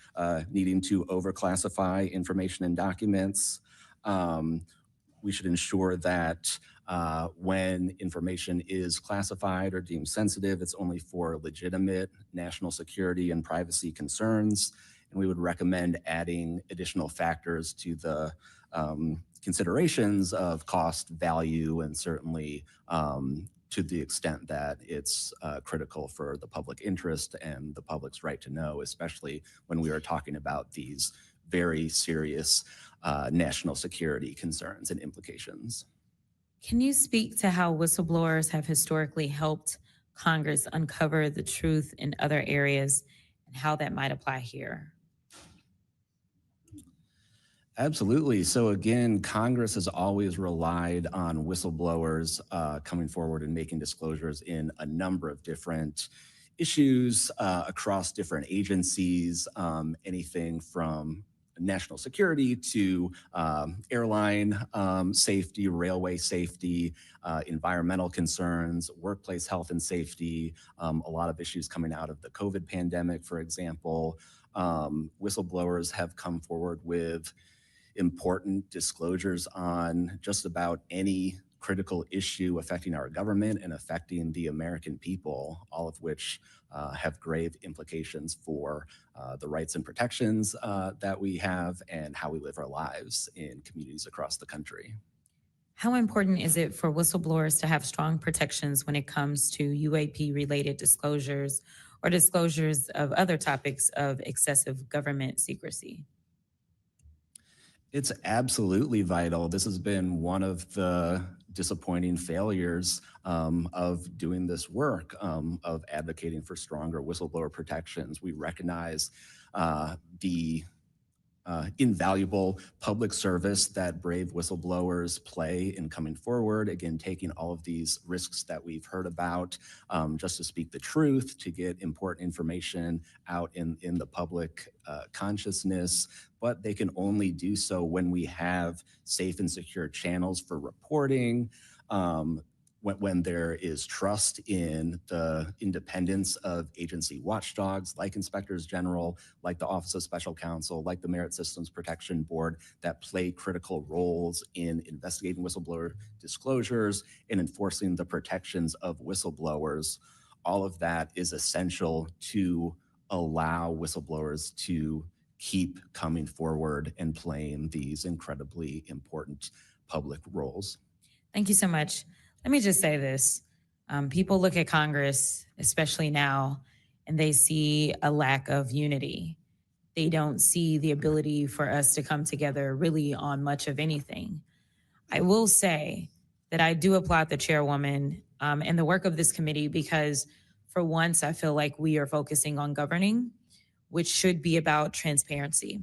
Speaker 8: needing to overclassify information and documents. We should ensure that when information is classified or deemed sensitive, it's only for legitimate national security and privacy concerns. And we would recommend adding additional factors to the considerations of cost, value, and certainly to the extent that it's critical for the public interest and the public's right to know, especially when we are talking about these very serious national security concerns and implications.
Speaker 11: Can you speak to how whistleblowers have historically helped Congress uncover the truth in other areas and how that might apply here?
Speaker 8: Absolutely. So again, Congress has always relied on whistleblowers coming forward and making disclosures in a number of different issues across different agencies, anything from national security to airline safety, railway safety, environmental concerns, workplace health and safety, a lot of issues coming out of the COVID pandemic, for example. Whistleblowers have come forward with important disclosures on just about any critical issue affecting our government and affecting the American people, all of which have grave implications for the rights and protections that we have and how we live our lives in communities across the country.
Speaker 11: How important is it for whistleblowers to have strong protections when it comes to UAP-related disclosures or disclosures of other topics of excessive government secrecy?
Speaker 8: It's absolutely vital. This has been one of the disappointing failures of doing this work, of advocating for stronger whistleblower protections. We recognize the invaluable public service that brave whistleblowers play in coming forward, again, taking all of these risks that we've heard about just to speak the truth, to get important information out in the public consciousness, but they can only do so when we have safe and secure channels for reporting, when there is trust in the independence of agency watchdogs like inspectors general, like the Office of Special Counsel, like the Merit Systems Protection Board that play critical roles in investigating whistleblower disclosures and enforcing the protections of whistleblowers. All of that is essential to allow whistleblowers to keep coming forward and playing these incredibly important public roles.
Speaker 11: Thank you so much. Let me just say this. People look at Congress, especially now, and they see a lack of unity. They don't see the ability for us to come together really on much of anything. I will say that I do applaud the chairwoman and the work of this committee because for once, I feel like we are focusing on governing, which should be about transparency.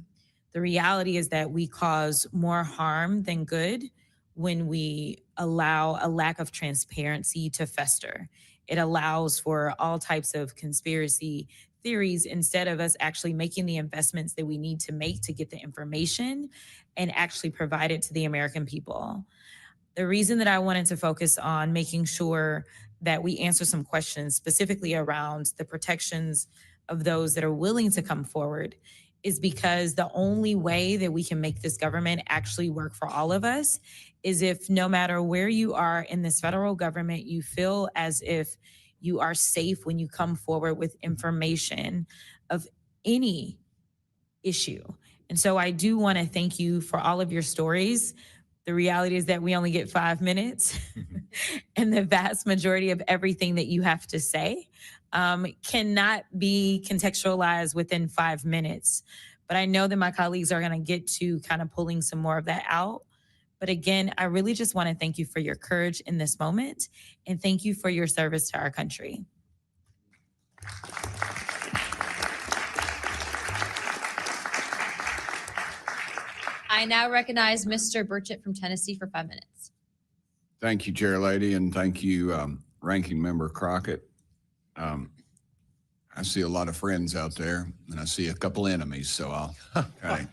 Speaker 11: The reality is that we cause more harm than good when we allow a lack of transparency to fester. It allows for all types of conspiracy theories instead of us actually making the investments that we need to make to get the information and actually provide it to the American people. The reason that I wanted to focus on making sure that we answer some questions specifically around the protections of those that are willing to come forward is because the only way that we can make this government actually work for all of us is if no matter where you are in this federal government, you feel as if you are safe when you come forward with information of any issue. And so I do want to thank you for all of your stories. The reality is that we only get 5 minutes and the vast majority of everything that you have to say cannot be contextualized within 5 minutes. But I know that my colleagues are going to get to kind of pulling some more of that out. But again, I really just want to thank you for your courage in this moment and thank you for your service to our country.
Speaker 2: I now recognize Mr. Burchett from Tennessee for 5 minutes.
Speaker 12: Thank you, Chair Lady, and thank you, Ranking Member Crockett. I see a lot of friends out there, and I see a couple enemies, so I'll kind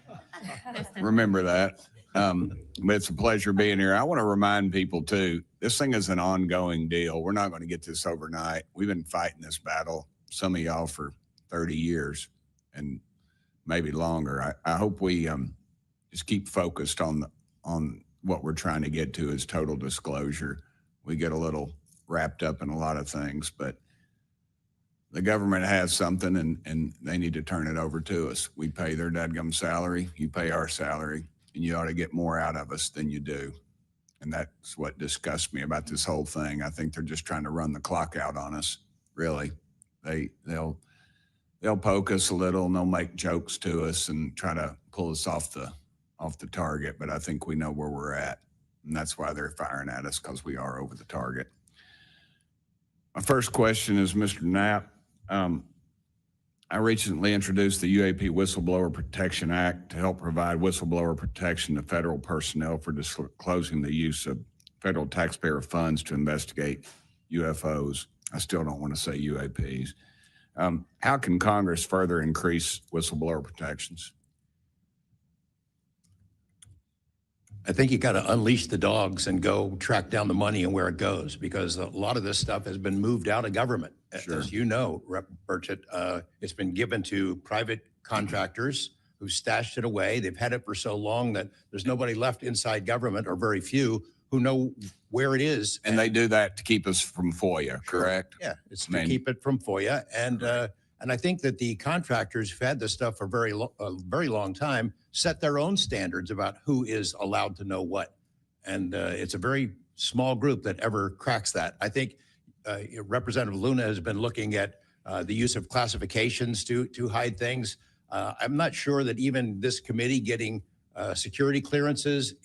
Speaker 12: of remember that. But it's a pleasure being here. I want to remind people, too, this thing is an ongoing deal. We're not going to get this overnight. We've been fighting this battle, some of y'all, for 30 years and maybe longer. I hope we just keep focused on what we're trying to get to is total disclosure. We get a little wrapped up in a lot of things, but the government has something and they need to turn it over to us. We pay their dadgum salary, you pay our salary, and you ought to get more out of us than you do. And that's what disgusts me about this whole thing. I think they're just trying to run the clock out on us, really. They'll poke us a little and they'll make jokes to us and try to pull us off the target, but I think we know where we're at. And that's why they're firing at us, because we are over the target. My first question is Mr. Knap. I recently introduced the UAP Whistleblower Protection Act to help provide whistleblower protection to federal personnel for disclosing the use of federal taxpayer funds to investigate UFOs. I still don't want to say UAPs. How can Congress further increase whistleblower protections?
Speaker 5: I think you got to unleash the dogs and go track down the money and where it goes, because a lot of this stuff has been moved out of government.
Speaker 12: Sure.
Speaker 5: As you know, Rep. Burchett, it's been given to private contractors who stashed it away. They've had it for so long that there's nobody left inside government, or very few, who know where it is.
Speaker 12: And they do that to keep us from FOIA, correct?
Speaker 5: Yeah, it's to keep it from FOIA. And I think that the contractors who've had this stuff for a very long time set their own standards about who is allowed to know what. And it's a very small group that ever cracks that. I think Representative Luna has been looking at the use of classifications to hide things. I'm not sure that even this committee getting security clearances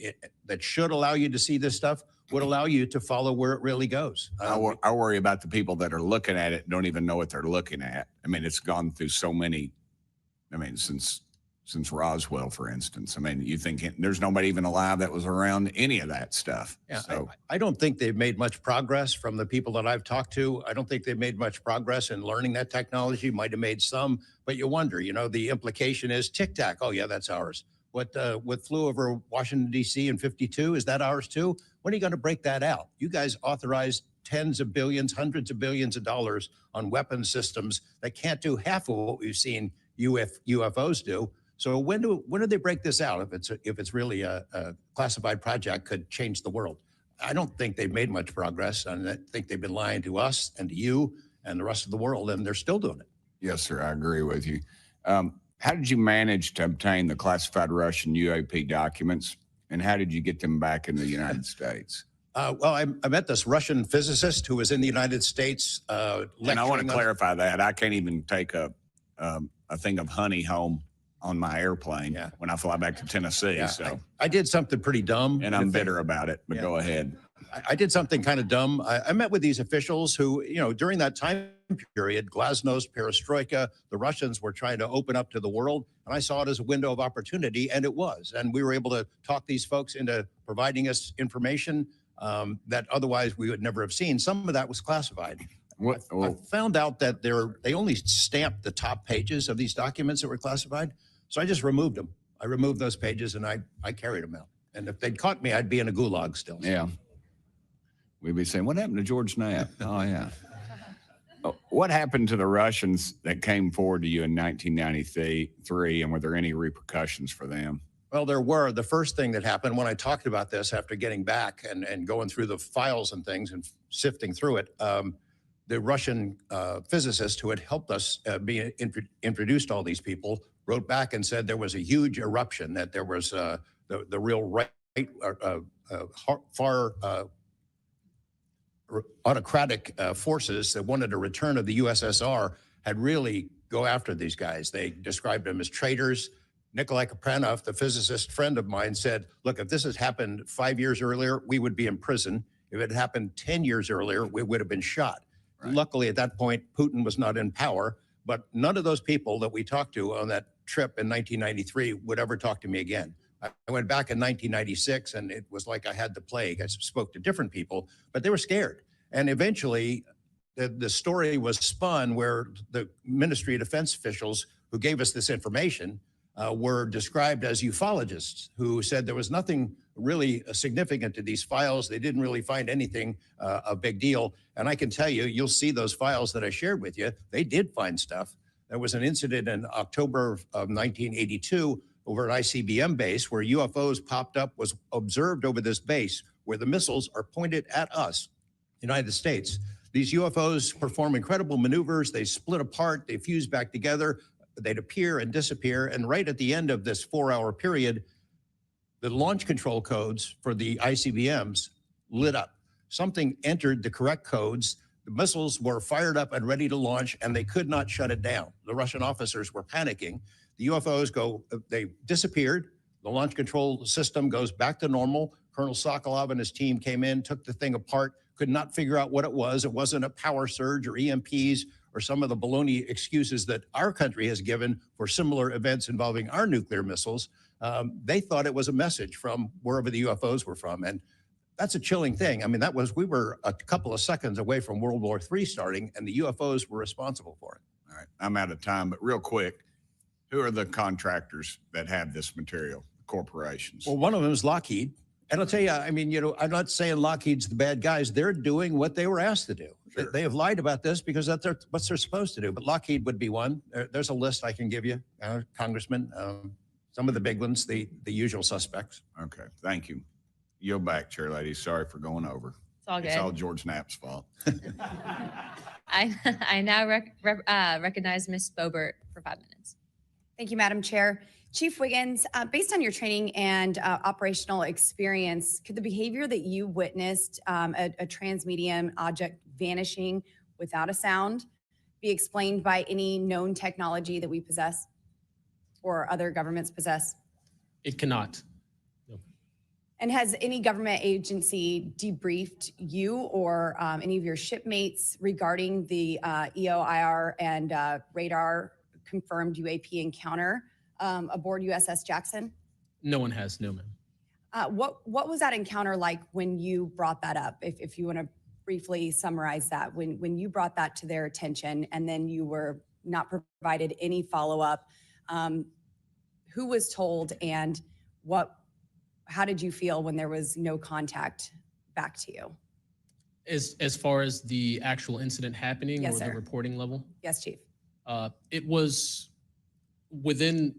Speaker 5: that should allow you to see this stuff would allow you to follow where it really goes.
Speaker 12: I worry about the people that are looking at it, don't even know what they're looking at. I mean, it's gone through so many, I mean, since Roswell, for instance. I mean, you think there's nobody even alive that was around any of that stuff.
Speaker 5: Yeah,
Speaker 12: So
Speaker 5: I don't think they've made much progress from the people that I've talked to. I don't think they've made much progress in learning that technology. Might have made some, but you wonder, you know, the implication is Tic Tac. Oh yeah, that's ours. What flew over Washington, D.C. in 52, is that ours too? When are you going to break that out? You guys authorized tens of billions, hundreds of billions of dollars on weapon systems that can't do half of what we've seen UFOs do. So when do they break this out? If it's really a classified project, could change the world. I don't think they've made much progress, and I think they've been lying to us and to you and the rest of the world, and they're still doing it.
Speaker 12: yes, sir, I agree with you. How did you manage to obtain the classified Russian UAP documents, and how did you get them back in the United States?
Speaker 5: Well, I met this Russian physicist who was in the United States.
Speaker 12: And I want to clarify that I can't even take a thing of honey home on my airplane when I fly back to Tennessee.
Speaker 5: Yeah,
Speaker 12: So
Speaker 5: I did something pretty dumb.
Speaker 12: and I'm bitter about it, but
Speaker 5: Yeah.
Speaker 12: go ahead.
Speaker 5: I did something kind of dumb. I met with these officials who, you know, during that time period, glasnost, perestroika, the Russians were trying to open up to the world. And I saw it as a window of opportunity, and it was. And we were able to talk these folks into providing us information that otherwise we would never have seen. Some of that was classified. I found out that they only stamped the top pages of these documents that were classified. So I just removed them. I removed those pages and I carried them out. And if they'd caught me, I'd be in a gulag still.
Speaker 12: Yeah. We'd be saying, what happened to George Knapp? Oh, yeah. What happened to the Russians that came forward to you in 1993, and were there any repercussions for them?
Speaker 5: Well, there were. The first thing that happened when I talked about this after getting back and going through the files and things and sifting through it, the Russian physicist who had helped us be introduced all these people wrote back and said there was a huge eruption, that there was the real right, far autocratic forces that wanted a return of the USSR had really go after these guys. They described them as traitors. Nikolai Kapranov, the physicist friend of mine, said, look, if this had happened 5 years earlier, we would be in prison. If it had happened 10 years earlier, we would have been shot. Right. Luckily, at that point, Putin was not in power, but none of those people that we talked to on that trip in 1993 would ever talk to me again. I went back in 1996, and it was like I had the plague. I spoke to different people, but they were scared. And eventually, the story was spun where the Ministry of Defense officials who gave us this information were described as ufologists, who said there was nothing really significant to these files. They didn't really find anything a big deal. And I can tell you, you'll see those files that I shared with you. They did find stuff. There was an incident in October of 1982 over at ICBM base where UFOs popped up, was observed over this base where the missiles are pointed at us, United States. These UFOs perform incredible maneuvers. They split apart, they fuse back together, they'd appear and disappear. And right at the end of this 4-hour period, the launch control codes for the ICBMs lit up. Something entered the correct codes. The missiles were fired up and ready to launch, and they could not shut it down. The Russian officers were panicking. The UFOs they disappeared. The launch control system goes back to normal. Colonel Sokolov and his team came in, took the thing apart, could not figure out what it was. It wasn't a power surge or EMPs or some of the baloney excuses that our country has given for similar events involving our nuclear missiles. They thought it was a message from wherever the UFOs were from. And that's a chilling thing. I mean, we were a couple of seconds away from World War III starting, and the UFOs were responsible for it.
Speaker 12: All right, I'm out of time, but real quick, who are the contractors that have this material, corporations?
Speaker 5: Well, one of them is Lockheed. And I'll tell you, I mean, you know, I'm not saying Lockheed's the bad guys. They're doing what they were asked to do. Sure. They have lied about this because that's what they're supposed to do. But Lockheed would be one. There's a list I can give you, Congressman. Some of the big ones, the usual suspects.
Speaker 12: Okay, thank you. Yield back, Chair Lady. Sorry for going over.
Speaker 2: It's all good.
Speaker 12: It's all George Knapp's fault.
Speaker 2: I now recognize Ms. Bobert for 5 minutes.
Speaker 13: Thank you, Madam Chair. Chief Wiggins, based on your training and operational experience, could the behavior that you witnessed, a transmedium object vanishing without a sound, be explained by any known technology that we possess or other governments possess?
Speaker 4: It cannot.
Speaker 13: And has any government agency debriefed you or any of your shipmates regarding the EOIR and radar confirmed UAP encounter aboard USS Jackson?
Speaker 4: No one has, no, ma'am.
Speaker 13: What was that encounter like when you brought that up? If you want to briefly summarize that, when you brought that to their attention and then you were not provided any follow-up, who was told and how did you feel when there was no contact back to you?
Speaker 4: As far as the actual incident happening
Speaker 13: Yes,
Speaker 4: or
Speaker 13: sir.
Speaker 4: the reporting level?
Speaker 13: Yes, Chief.
Speaker 4: It was within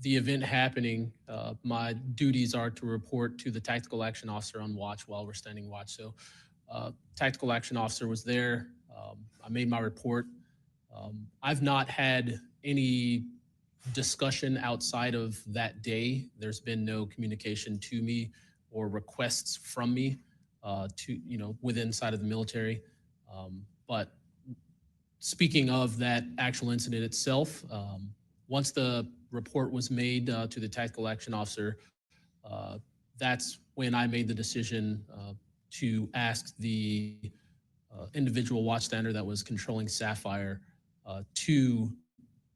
Speaker 4: the event happening. My duties are to report to the tactical action officer on watch while we're standing watch. So tactical action officer was there. I made my report. I've not had any discussion outside of that day. There's been no communication to me or requests from me within inside of the military. But speaking of that actual incident itself, once the report was made to the tactical action officer, that's when I made the decision to ask the individual watchstander that was controlling Sapphire to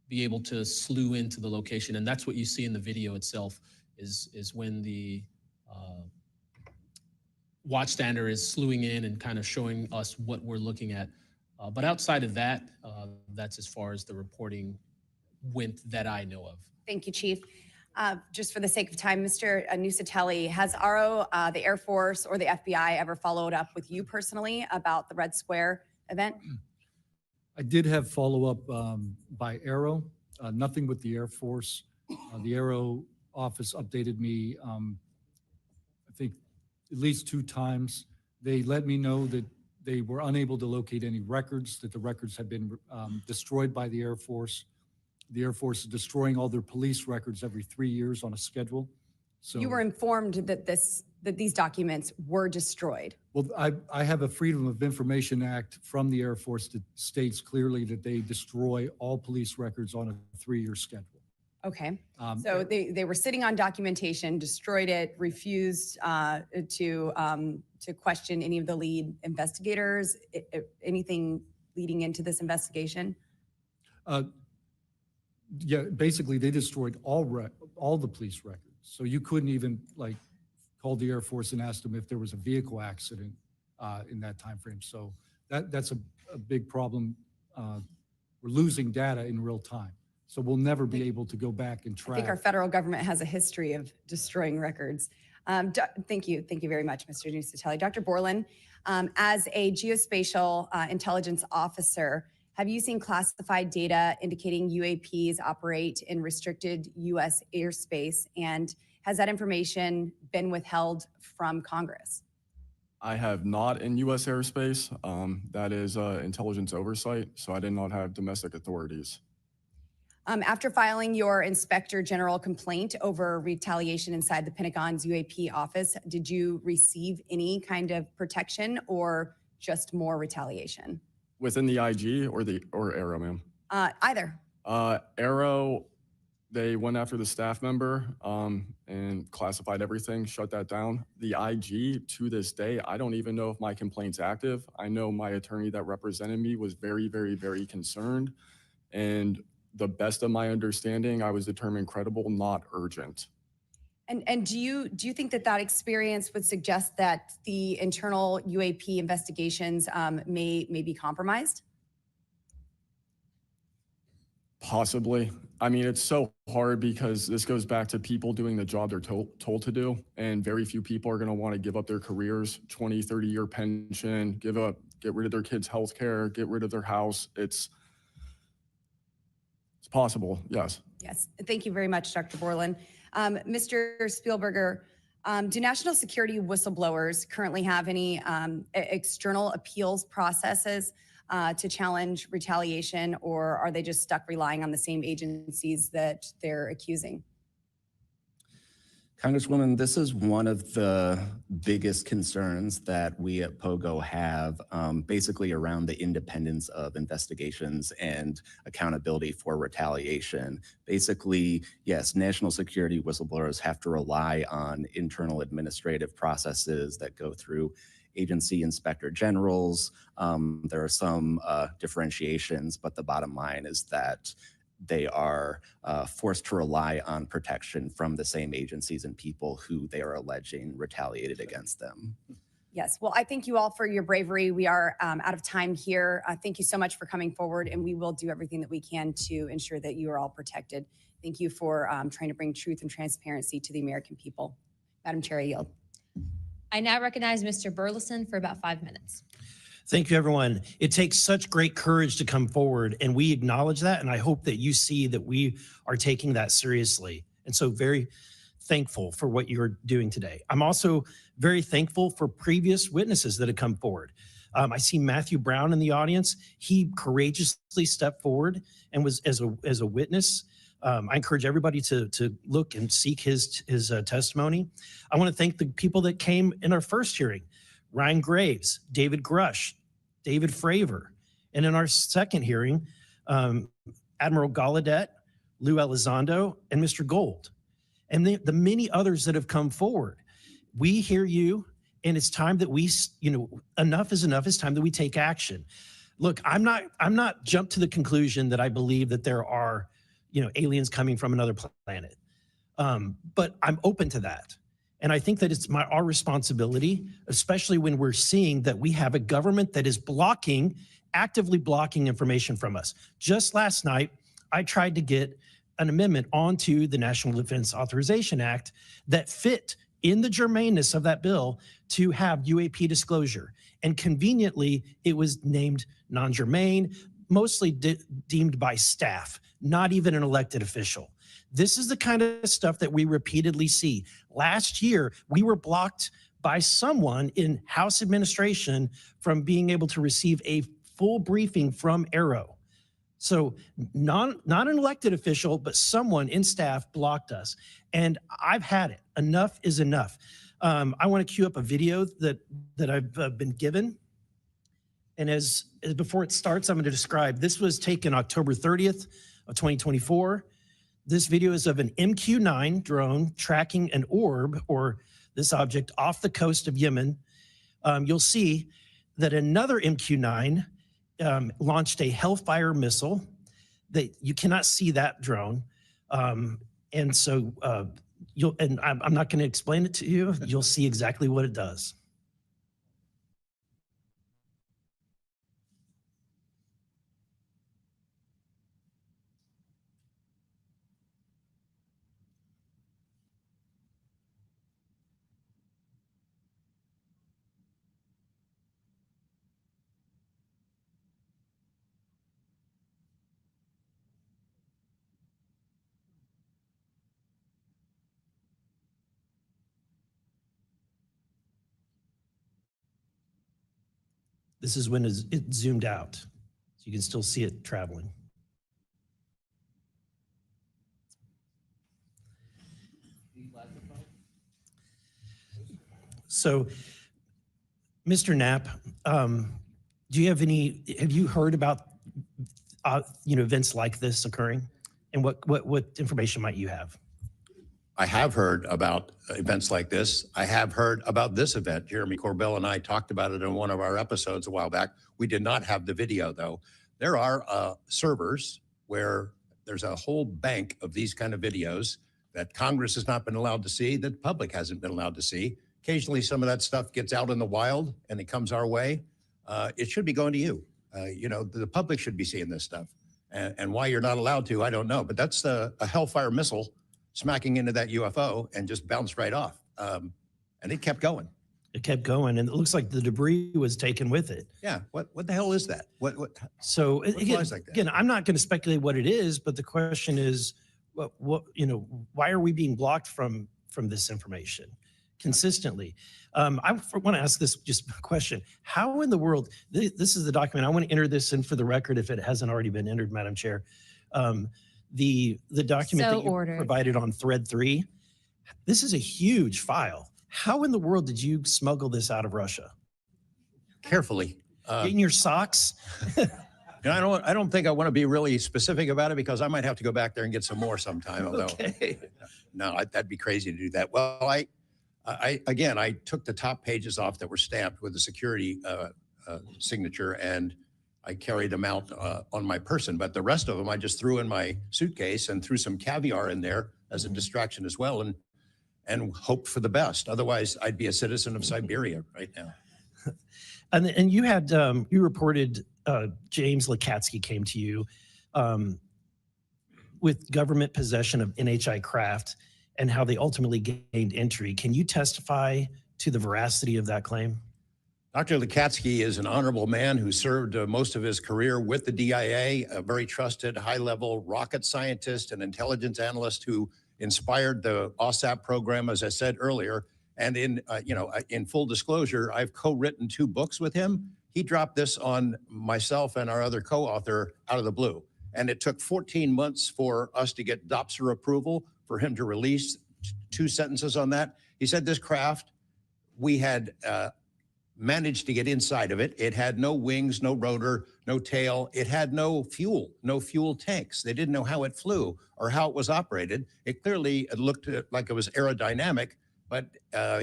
Speaker 4: be able to slew into the location. And that's what you see in the video itself is when the watchstander is slewing in and kind of showing us what we're looking at. But outside of that, that's as far as the reporting went that I know of.
Speaker 13: Thank you, Chief. Just for the sake of time, Mr. Nuccetelli, has RO, the Air Force, or the FBI ever followed up with you personally about the Red Square event?
Speaker 3: I did have follow-up by Aero, nothing with the Air Force. The Aero office updated me, I think, at least 2 times. They let me know that they were unable to locate any records, that the records had been destroyed by the Air Force. The Air Force is destroying all their police records every 3 years on a schedule. So
Speaker 13: You were informed that these documents were destroyed.
Speaker 3: Well, I have a Freedom of Information Act from the Air Force that states clearly that they destroy all police records on a 3-year schedule.
Speaker 13: Okay. So they were sitting on documentation, destroyed it, refused to question any of the lead investigators, anything leading into this investigation?
Speaker 3: Yeah, basically they destroyed all the police records. So you couldn't even call the Air Force and ask them if there was a vehicle accident in that time frame. So that's a big problem. We're losing data in real time. So we'll never be able to go back and track.
Speaker 13: I think our federal government has a history of destroying records. Thank you. Thank you very much, Mr. Nuccetelli. Dr. Borland, as a geospatial intelligence officer, have you seen classified data indicating UAPs operate in restricted U.S. airspace? And has that information been withheld from Congress?
Speaker 7: I have not in U.S. airspace. That is intelligence oversight, so I did not have domestic authorities.
Speaker 13: After filing your Inspector General complaint over retaliation inside the Pentagon's UAP office, did you receive any kind of protection or just more retaliation?
Speaker 7: Within the IG or Aero, ma'am?
Speaker 13: Either.
Speaker 7: Aero, they went after the staff member and classified everything, shut that down. The IG, to this day, I don't even know if my complaint's active. I know my attorney that represented me was very, very, very concerned. And the best of my understanding, I was determined credible, not urgent.
Speaker 13: And do you think that experience would suggest that the internal UAP investigations may be compromised?
Speaker 7: Possibly. I mean, it's so hard because this goes back to people doing the job they're told to do. And very few people are going to want to give up their careers, 20, 30-year pension, get rid of their kids' health care, get rid of their house. It's possible, yes.
Speaker 13: Yes. Thank you very much, Dr. Borland. Mr. Spielberger, do national security whistleblowers currently have any external appeals processes to challenge retaliation, or are they just stuck relying on the same agencies that they're accusing?
Speaker 8: Congresswoman, this is one of the biggest concerns that we at POGO have, basically around the independence of investigations and accountability for retaliation. Basically, yes, national security whistleblowers have to rely on internal administrative processes that go through agency inspector generals. There are some differentiations, but the bottom line is that they are forced to rely on protection from the same agencies and people who they are alleging retaliated against them.
Speaker 13: Yes. Well, I thank you all for your bravery. We are out of time here. Thank you so much for coming forward, and we will do everything that we can to ensure that you are all protected. Thank you for trying to bring truth and transparency to the American people. Madam Chair, I yield.
Speaker 2: I now recognize Mr. Burleson for about 5 minutes.
Speaker 14: Thank you, everyone. It takes such great courage to come forward, and we acknowledge that, and I hope that you see that we are taking that seriously. And so very thankful for what you're doing today. I'm also very thankful for previous witnesses that have come forward. I see Matthew Brown in the audience. He courageously stepped forward and was as a witness. I encourage everybody to look and seek his testimony. I want to thank the people that came in our first hearing: Ryan Graves, David Grush, David Fravor. And in our second hearing, Admiral Gallaudet, Lou Elizondo, and Mr. Gold, and the many others that have come forward. We hear you, and it's time that we, enough is enough. It's time that we take action. Look, I'm not jumped to the conclusion that I believe that there are, aliens coming from another planet. But I'm open to that. And I think that it's our responsibility, especially when we're seeing that we have a government that is actively blocking information from us. Just last night, I tried to get an amendment onto the National Defense Authorization Act that fit in the germaneness of that bill to have UAP disclosure. And conveniently, it was named non-germane, mostly deemed by staff, not even an elected official. This is the kind of stuff that we repeatedly see. Last year, we were blocked by someone in House administration from being able to receive a full briefing from Arrow. So not an elected official, but someone in staff blocked us. And I've had it. Enough is enough. I want to cue up a video that I've been given. And as before it starts, I'm going to describe. This was taken October 30th of 2024. This video is of an MQ-9 drone tracking an orb, or this object, off the coast of Yemen. You'll see that another MQ-9 launched a Hellfire missile. That you cannot see that drone, and so I'm not going to explain it to you. You'll see exactly what it does. This is when it zoomed out, so you can still see it traveling. So, Mr. Knapp, have you heard about events like this occurring, and what information might you have?
Speaker 5: I have heard about events like this. I have heard about this event. Jeremy Corbell and I talked about it in one of our episodes a while back. We did not have the video, though. There are servers where there's a whole bank of these kind of videos that Congress has not been allowed to see, that the public hasn't been allowed to see. Occasionally, some of that stuff gets out in the wild and it comes our way. It should be going to you. The public should be seeing this stuff. And why you're not allowed to, I don't know. But that's a Hellfire missile smacking into that UFO and just bounced right off. And it kept going.
Speaker 14: It kept going, and it looks like the debris was taken with it.
Speaker 5: Yeah, what the hell is that?
Speaker 14: So
Speaker 5: flies like that?
Speaker 14: Again, I'm not going to speculate what it is, but the question is, why are we being blocked from this information consistently? I want to ask this just a question. How in the world, this is the document, I want to enter this in for the record if it hasn't already been entered, Madam Chair. The document that you provided on thread 3, This is a huge file. How in the world did you smuggle this out of Russia?
Speaker 5: Carefully.
Speaker 14: In your socks?
Speaker 5: And I don't think I want to be really specific about it because I might have to go back there and get some more sometime. Although,
Speaker 14: Okay.
Speaker 5: no, that'd be crazy to do that. Well, I took the top pages off that were stamped with the security signature, and I carried them out on my person. But the rest of them, I just threw in my suitcase and threw some caviar in there as a distraction as well, and hoped for the best. Otherwise, I'd be a citizen of Siberia right now.
Speaker 14: And you had you reported James Lakatsky came to you with government possession of NHI craft and how they ultimately gained entry. Can you testify to the veracity of that claim?
Speaker 5: Dr. Lakatsky is an honorable man who served most of his career with the DIA, a very trusted, high-level rocket scientist and intelligence analyst who inspired the OSAP program, as I said earlier. And in full disclosure, I've co-written 2 books with him. He dropped this on myself and our other co-author out of the blue. And it took 14 months for us to get DOPSR approval for him to release 2 sentences on that. He said this craft, we had managed to get inside of it. It had no wings, no rotor, no tail. It had no fuel tanks. They didn't know how it flew or how it was operated. It clearly looked like it was aerodynamic, but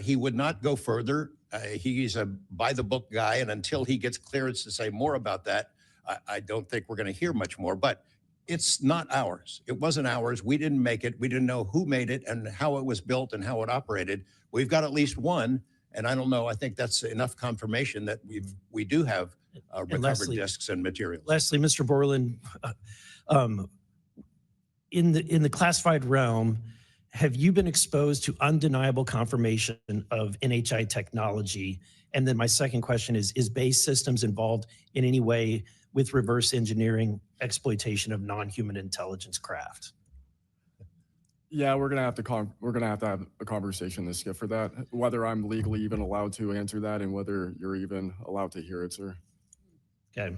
Speaker 5: he would not go further. He's a by-the-book guy, and until he gets clearance to say more about that, I don't think we're going to hear much more. But it's not ours. It wasn't ours. We didn't make it. We didn't know who made it and how it was built and how it operated. We've got at least one, and I don't know. I think that's enough confirmation that we do have recovered discs and materials.
Speaker 14: Lastly, Mr. Borland, in the classified realm, have you been exposed to undeniable confirmation of NHI technology? And then my second question is Base Systems involved in any way with reverse engineering exploitation of non-human intelligence craft?
Speaker 7: Yeah, we're gonna have to have a conversation this Skip for that. Whether I'm legally even allowed to answer that, and whether you're even allowed to hear it, sir.
Speaker 14: Okay.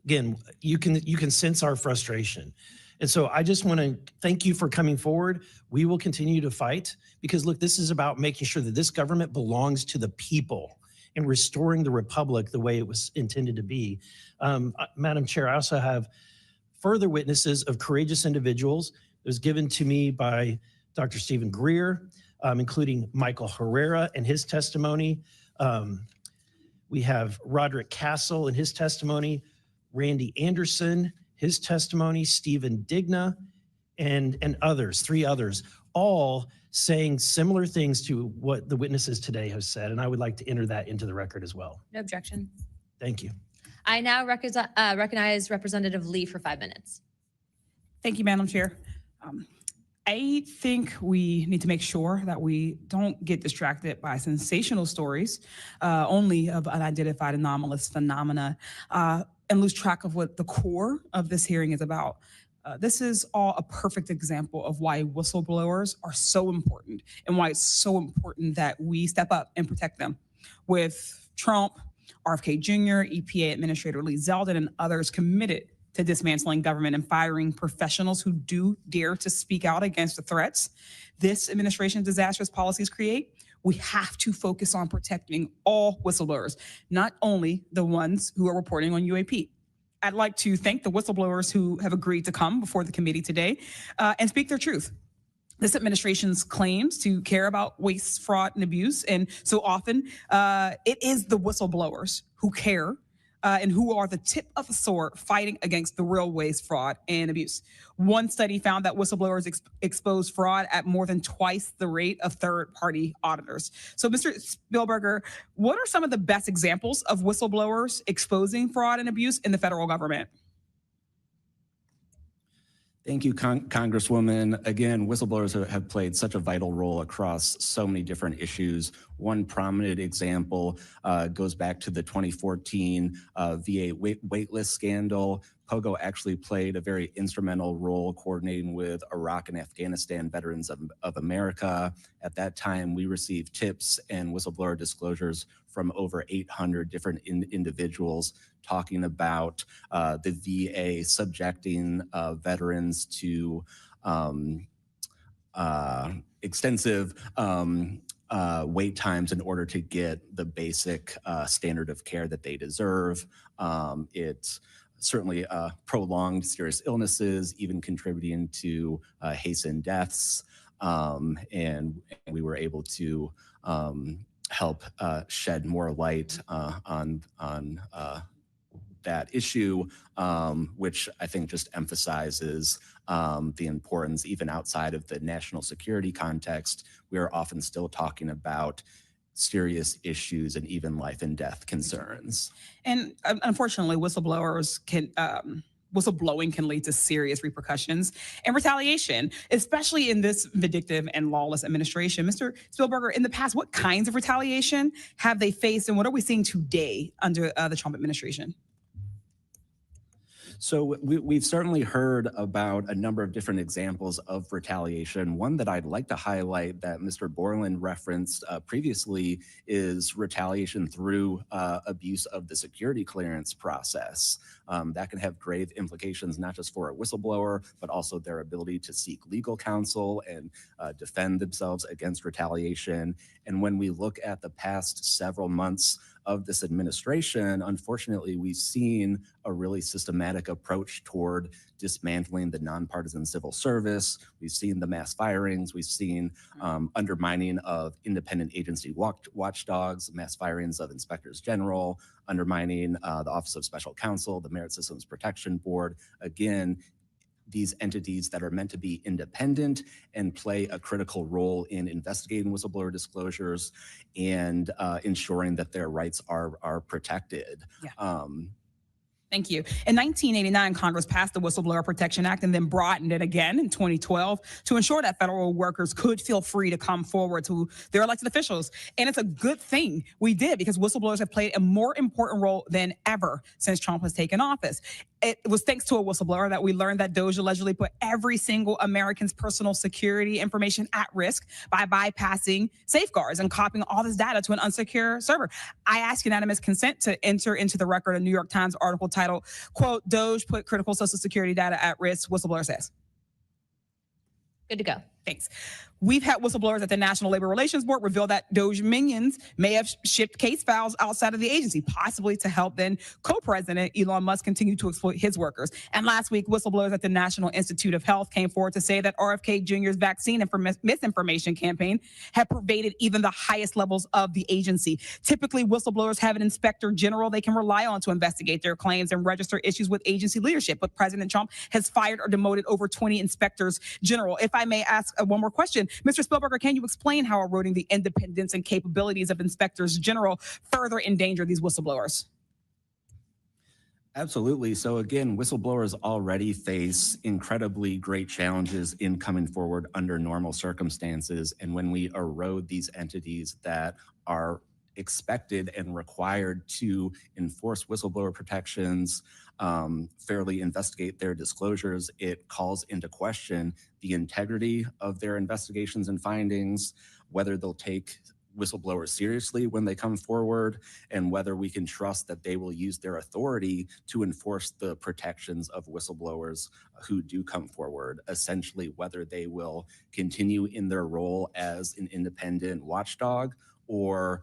Speaker 14: Again, you can sense our frustration. And so I just want to thank you for coming forward. We will continue to fight because, look, this is about making sure that this government belongs to the people and restoring the republic the way it was intended to be. Madam Chair, I also have further witnesses of courageous individuals. It was given to me by Dr. Stephen Greer, including Michael Herrera and his testimony. We have Roderick Castle and his testimony, Randy Anderson, his testimony, Stephen Digna, and others, 3 others, all saying similar things to what the witnesses today have said. And I would like to enter that into the record as well.
Speaker 2: No objection.
Speaker 14: Thank you.
Speaker 2: I now recognize Representative Lee for 5 minutes.
Speaker 15: Thank you, Madam Chair. I think we need to make sure that we don't get distracted by sensational stories only of unidentified anomalous phenomena and lose track of what the core of this hearing is about. This is all a perfect example of why whistleblowers are so important and why it's so important that we step up and protect them. With Trump, RFK Jr., EPA Administrator Lee Zeldin, and others committed to dismantling government and firing professionals who do dare to speak out against the threats this administration's disastrous policies create, we have to focus on protecting all whistleblowers, not only the ones who are reporting on UAP. I'd like to thank the whistleblowers who have agreed to come before the committee today and speak their truth. This administration's claims to care about waste, fraud, and abuse, and so often it is the whistleblowers who care and who are the tip of the sword fighting against the real waste, fraud, and abuse. One study found that whistleblowers expose fraud at more than twice the rate of third-party auditors. So, Mr. Spielberger, what are some of the best examples of whistleblowers exposing fraud and abuse in the federal government?
Speaker 8: Thank you, Congresswoman. Again, whistleblowers have played such a vital role across so many different issues. One prominent example goes back to the 2014 VA waitlist scandal. POGO actually played a very instrumental role coordinating with Iraq and Afghanistan Veterans of America. At that time, we received tips and whistleblower disclosures from over 800 different individuals talking about the VA subjecting veterans to extensive wait times in order to get the basic standard of care that they deserve. It's certainly prolonged serious illnesses, even contributing to hastened deaths. And we were able to help shed more light on that issue, which I think just emphasizes the importance, even outside of the national security context. We are often still talking about serious issues and even life and death concerns.
Speaker 15: And unfortunately, whistleblowing can lead to serious repercussions and retaliation, especially in this vindictive and lawless administration. Mr. Spielberger, in the past, what kinds of retaliation have they faced, and what are we seeing today under the Trump administration?
Speaker 8: So we've certainly heard about a number of different examples of retaliation. One that I'd like to highlight that Mr. Borland referenced previously is retaliation through abuse of the security clearance process. That can have grave implications, not just for a whistleblower, but also their ability to seek legal counsel and defend themselves against retaliation. And when we look at the past several months of this administration, unfortunately, we've seen a really systematic approach toward dismantling the nonpartisan civil service. We've seen the mass firings. We've seen undermining of independent agency watchdogs, mass firings of inspectors general, undermining the Office of Special Counsel, the Merit Systems Protection Board. Again, these entities that are meant to be independent and play a critical role in investigating whistleblower disclosures and ensuring that their rights are protected.
Speaker 15: Yeah. Thank you. In 1989, Congress passed the Whistleblower Protection Act and then broadened it again in 2012 to ensure that federal workers could feel free to come forward to their elected officials. And it's a good thing we did, because whistleblowers have played a more important role than ever since Trump has taken office. It was thanks to a whistleblower that we learned that DOJ allegedly put every single American's personal security information at risk by bypassing safeguards and copying all this data to an unsecure server. I ask unanimous consent to enter into the record a New York Times article titled, quote, "DOJ put critical Social Security data at risk," whistleblower says.
Speaker 2: Good to go.
Speaker 15: Thanks. We've had whistleblowers at the National Labor Relations Board reveal that DOJ minions may have shipped case files outside of the agency, possibly to help then co-president Elon Musk continue to exploit his workers. And last week, whistleblowers at the National Institute of Health came forward to say that RFK Jr.'s vaccine misinformation campaign had pervaded even the highest levels of the agency. Typically, whistleblowers have an inspector general they can rely on to investigate their claims and register issues with agency leadership. But President Trump has fired or demoted over 20 inspectors general. If I may ask one more question, Mr. Spielberger, can you explain how eroding the independence and capabilities of inspectors general further endanger these whistleblowers?
Speaker 8: Absolutely. So again, whistleblowers already face incredibly great challenges in coming forward under normal circumstances. And when we erode these entities that are expected and required to enforce whistleblower protections, fairly investigate their disclosures, it calls into question the integrity of their investigations and findings, whether they'll take whistleblowers seriously when they come forward, and whether we can trust that they will use their authority to enforce the protections of whistleblowers who do come forward, essentially whether they will continue in their role as an independent watchdog or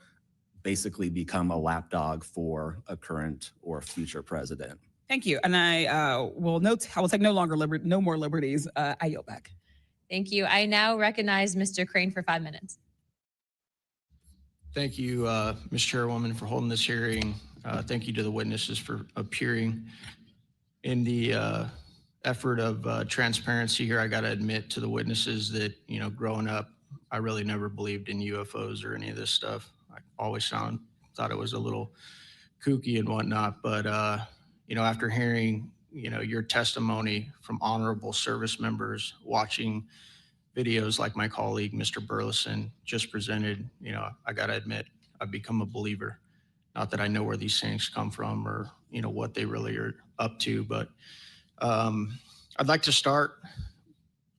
Speaker 8: basically become a lapdog for a current or future president.
Speaker 15: Thank you. And I will take no more liberties. I yield back.
Speaker 2: Thank you. I now recognize Mr. Crane for 5 minutes.
Speaker 16: Thank you, Ms. Chairwoman, for holding this hearing. Thank you to the witnesses for appearing. In the effort of transparency here, I got to admit to the witnesses that, growing up, I really never believed in UFOs or any of this stuff. I always thought it was a little kooky and whatnot. But, after hearing, your testimony from honorable service members, watching videos like my colleague, Mr. Burleson, just presented, I got to admit, I've become a believer. Not that I know where these things come from or, what they really are up to, but I'd like to start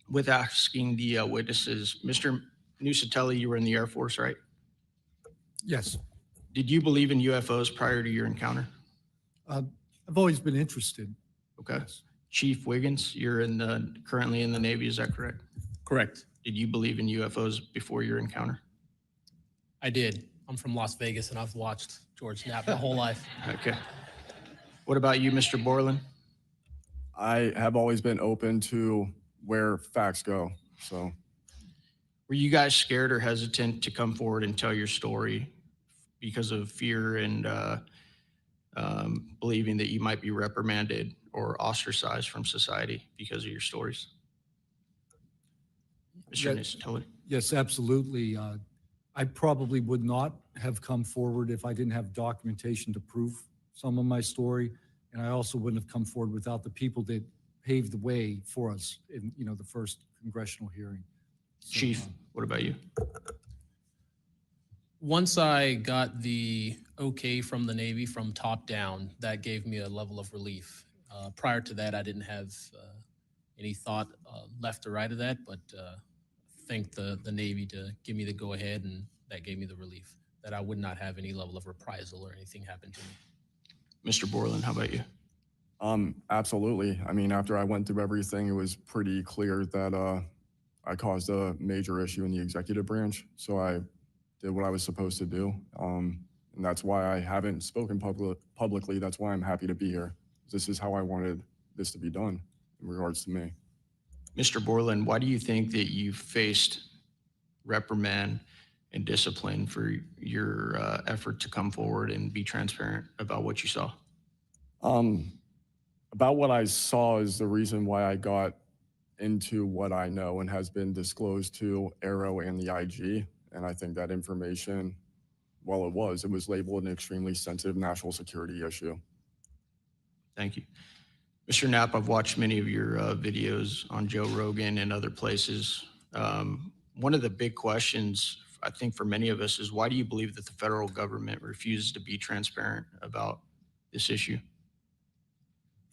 Speaker 16: with asking the witnesses. Mr. Nuccetelli, you were in the Air Force, right?
Speaker 3: Yes.
Speaker 16: Did you believe in UFOs prior to your encounter?
Speaker 3: I've always been interested.
Speaker 16: Okay. Chief Wiggins, you're currently in the Navy, is that correct?
Speaker 4: Correct.
Speaker 16: Did you believe in UFOs before your encounter?
Speaker 4: I did. I'm from Las Vegas and I've watched George Knapp my whole life.
Speaker 16: Okay. What about you, Mr. Borland?
Speaker 7: I have always been open to where facts go. So
Speaker 16: Were you guys scared or hesitant to come forward and tell your story because of fear and believing that you might be reprimanded or ostracized from society because of your stories? Mr. Nuccetelli?
Speaker 3: Yes, absolutely. I probably would not have come forward if I didn't have documentation to prove some of my story. And I also wouldn't have come forward without the people that paved the way for us in, the first congressional hearing. So,
Speaker 16: Chief, what about you?
Speaker 4: Once I got the okay from the Navy from top down, that gave me a level of relief. Prior to that, I didn't have any thought left or right of that, but thanked the Navy to give me the go ahead, and that gave me the relief that I would not have any level of reprisal or anything happen to me.
Speaker 16: Mr. Borland, how about you?
Speaker 7: absolutely. I mean, after I went through everything, it was pretty clear that I caused a major issue in the executive branch. So I did what I was supposed to do. And that's why I haven't spoken publicly. That's why I'm happy to be here. This is how I wanted this to be done in regards to me.
Speaker 16: Mr. Borland, why do you think that you faced reprimand and discipline for your effort to come forward and be transparent about what you saw?
Speaker 7: About what I saw is the reason why I got into what I know and has been disclosed to Aero and the IG. And I think that information, well, it was labeled an extremely sensitive national security issue.
Speaker 16: Thank you. Mr. Knapp, I've watched many of your videos on Joe Rogan and other places. One of the big questions, I think, for many of us is, why do you believe that the federal government refuses to be transparent about this issue?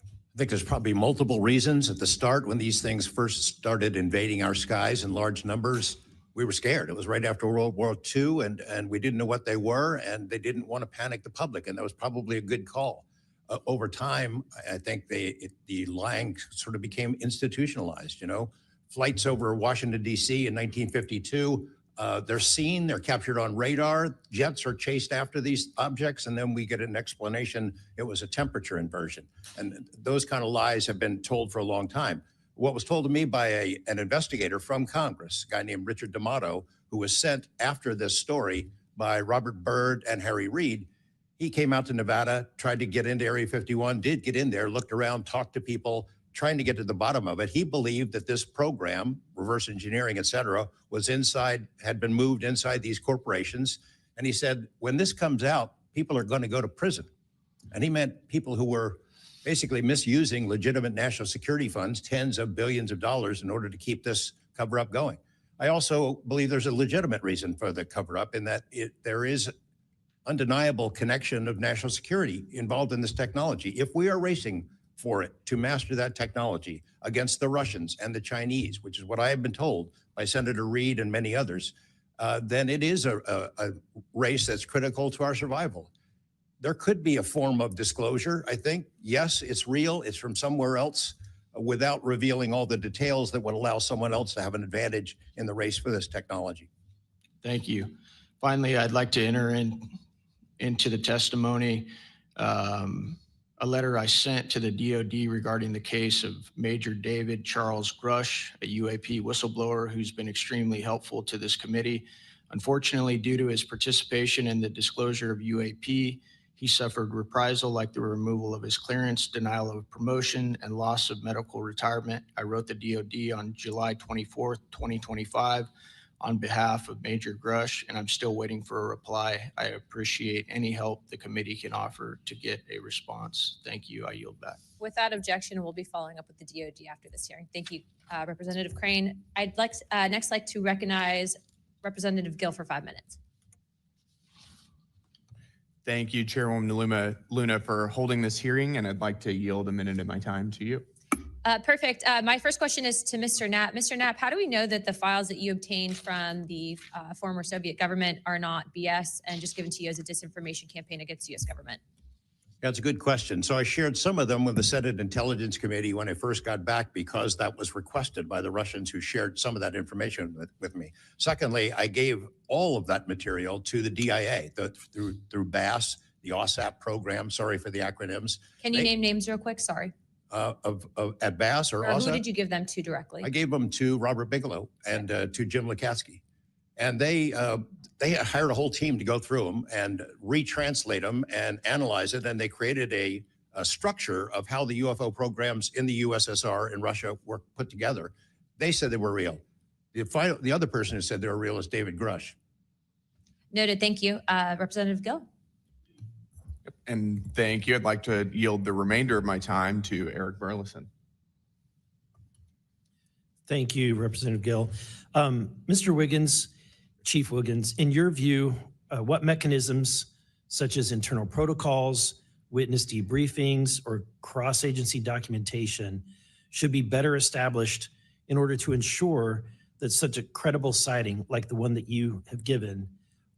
Speaker 5: I think there's probably multiple reasons. At the start, when these things first started invading our skies in large numbers, we were scared. It was right after World War II, and we didn't know what they were, and they didn't want to panic the public, and that was probably a good call. Over time, I think the lying sort of became institutionalized. Flights over Washington, D.C. in 1952, they're seen, they're captured on radar, jets are chased after these objects, and then we get an explanation it was a temperature inversion. And those kind of lies have been told for a long time. What was told to me by an investigator from Congress, a guy named Richard D'Amato, who was sent after this story by Robert Byrd and Harry Reid. He came out to Nevada, tried to get into Area 51, did get in there, looked around, talked to people, trying to get to the bottom of it. He believed that this program, reverse engineering, et cetera, was inside, had been moved inside these corporations. And he said, when this comes out, people are going to go to prison. And he meant people who were basically misusing legitimate national security funds, tens of billions of dollars, in order to keep this cover-up going. I also believe there's a legitimate reason for the cover-up, in that there is undeniable connection of national security involved in this technology. If we are racing for it to master that technology against the Russians and the Chinese, which is what I have been told by Senator Reid and many others, then it is a race that's critical to our survival. There could be a form of disclosure, I think. Yes, it's real, it's from somewhere else, without revealing all the details that would allow someone else to have an advantage in the race for this technology.
Speaker 16: Thank you. Finally, I'd like to enter into the testimony a letter I sent to the DOD regarding the case of Major David Charles Grush, a UAP whistleblower who's been extremely helpful to this committee. Unfortunately, due to his participation in the disclosure of UAP, he suffered reprisal like the removal of his clearance, denial of promotion, and loss of medical retirement. I wrote the DOD on July 24th, 2025, on behalf of Major Grush, and I'm still waiting for a reply. I appreciate any help the committee can offer to get a response. Thank you. I yield back.
Speaker 2: Without objection, we'll be following up with the DOD after this hearing. Thank you, Representative Crane. I'd next like to recognize Representative Gill for 5 minutes.
Speaker 17: Thank you, Chairwoman Luna, for holding this hearing, and I'd like to yield a minute of my time to you.
Speaker 2: Perfect. My first question is to Mr. Knapp. Mr. Knapp, how do we know that the files that you obtained from the former Soviet government are not BS and just given to you as a disinformation campaign against the U.S. government?
Speaker 5: That's a good question. So I shared some of them with the Senate Intelligence Committee when I first got back because that was requested by the Russians who shared some of that information with me. Secondly, I gave all of that material to the DIA through BASS, the OSAP program. Sorry for the acronyms.
Speaker 2: Can you name names real quick? Sorry.
Speaker 5: At BASS or
Speaker 2: Or who
Speaker 5: OSAP?
Speaker 2: did you give them to directly?
Speaker 5: I gave them to Robert Bigelow and to Jim Lukatsky. And they hired a whole team to go through them and retranslate them and analyze it. And they created a structure of how the UFO programs in the USSR and Russia were put together. They said they were real. The other person who said they were real is David Grush.
Speaker 2: Noted. Thank you. Representative Gill.
Speaker 17: And thank you. I'd like to yield the remainder of my time to Eric Burleson.
Speaker 14: Thank you, Representative Gill. Mr. Wiggins, Chief Wiggins, in your view, what mechanisms such as internal protocols, witness debriefings, or cross-agency documentation should be better established in order to ensure that such a credible sighting like the one that you have given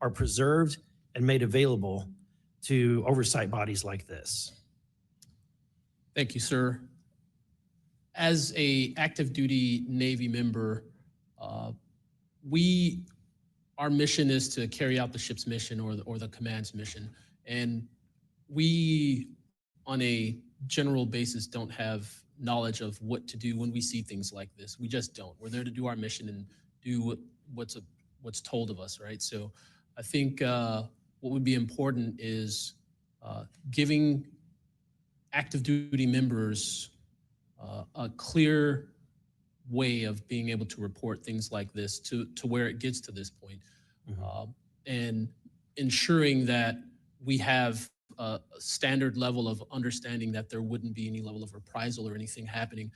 Speaker 14: are preserved and made available to oversight bodies like this?
Speaker 4: Thank you, sir. As a active duty Navy member, our mission is to carry out the ship's mission or the command's mission. And we, on a general basis, don't have knowledge of what to do when we see things like this. We just don't. We're there to do our mission and do what's told of us, right? So I think what would be important is giving active duty members a clear way of being able to report things like this to where it gets to this point. And ensuring that we have a standard level of understanding that there wouldn't be any level of reprisal or anything happening.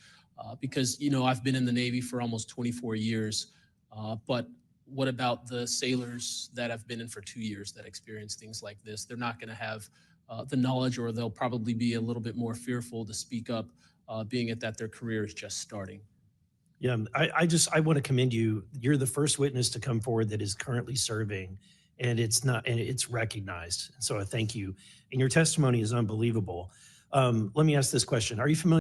Speaker 4: Because, you know, I've been in the Navy for almost 24 years, but what about the sailors that have been in for 2 years that experience things like this? They're not gonna have the knowledge, or they'll probably be a little bit more fearful to speak up, being it that their career is just starting.
Speaker 14: Yeah, I want to commend you. You're the first witness to come forward that is currently serving, and it's recognized. So I thank you. And your testimony is unbelievable. Let me ask this question. Are you familiar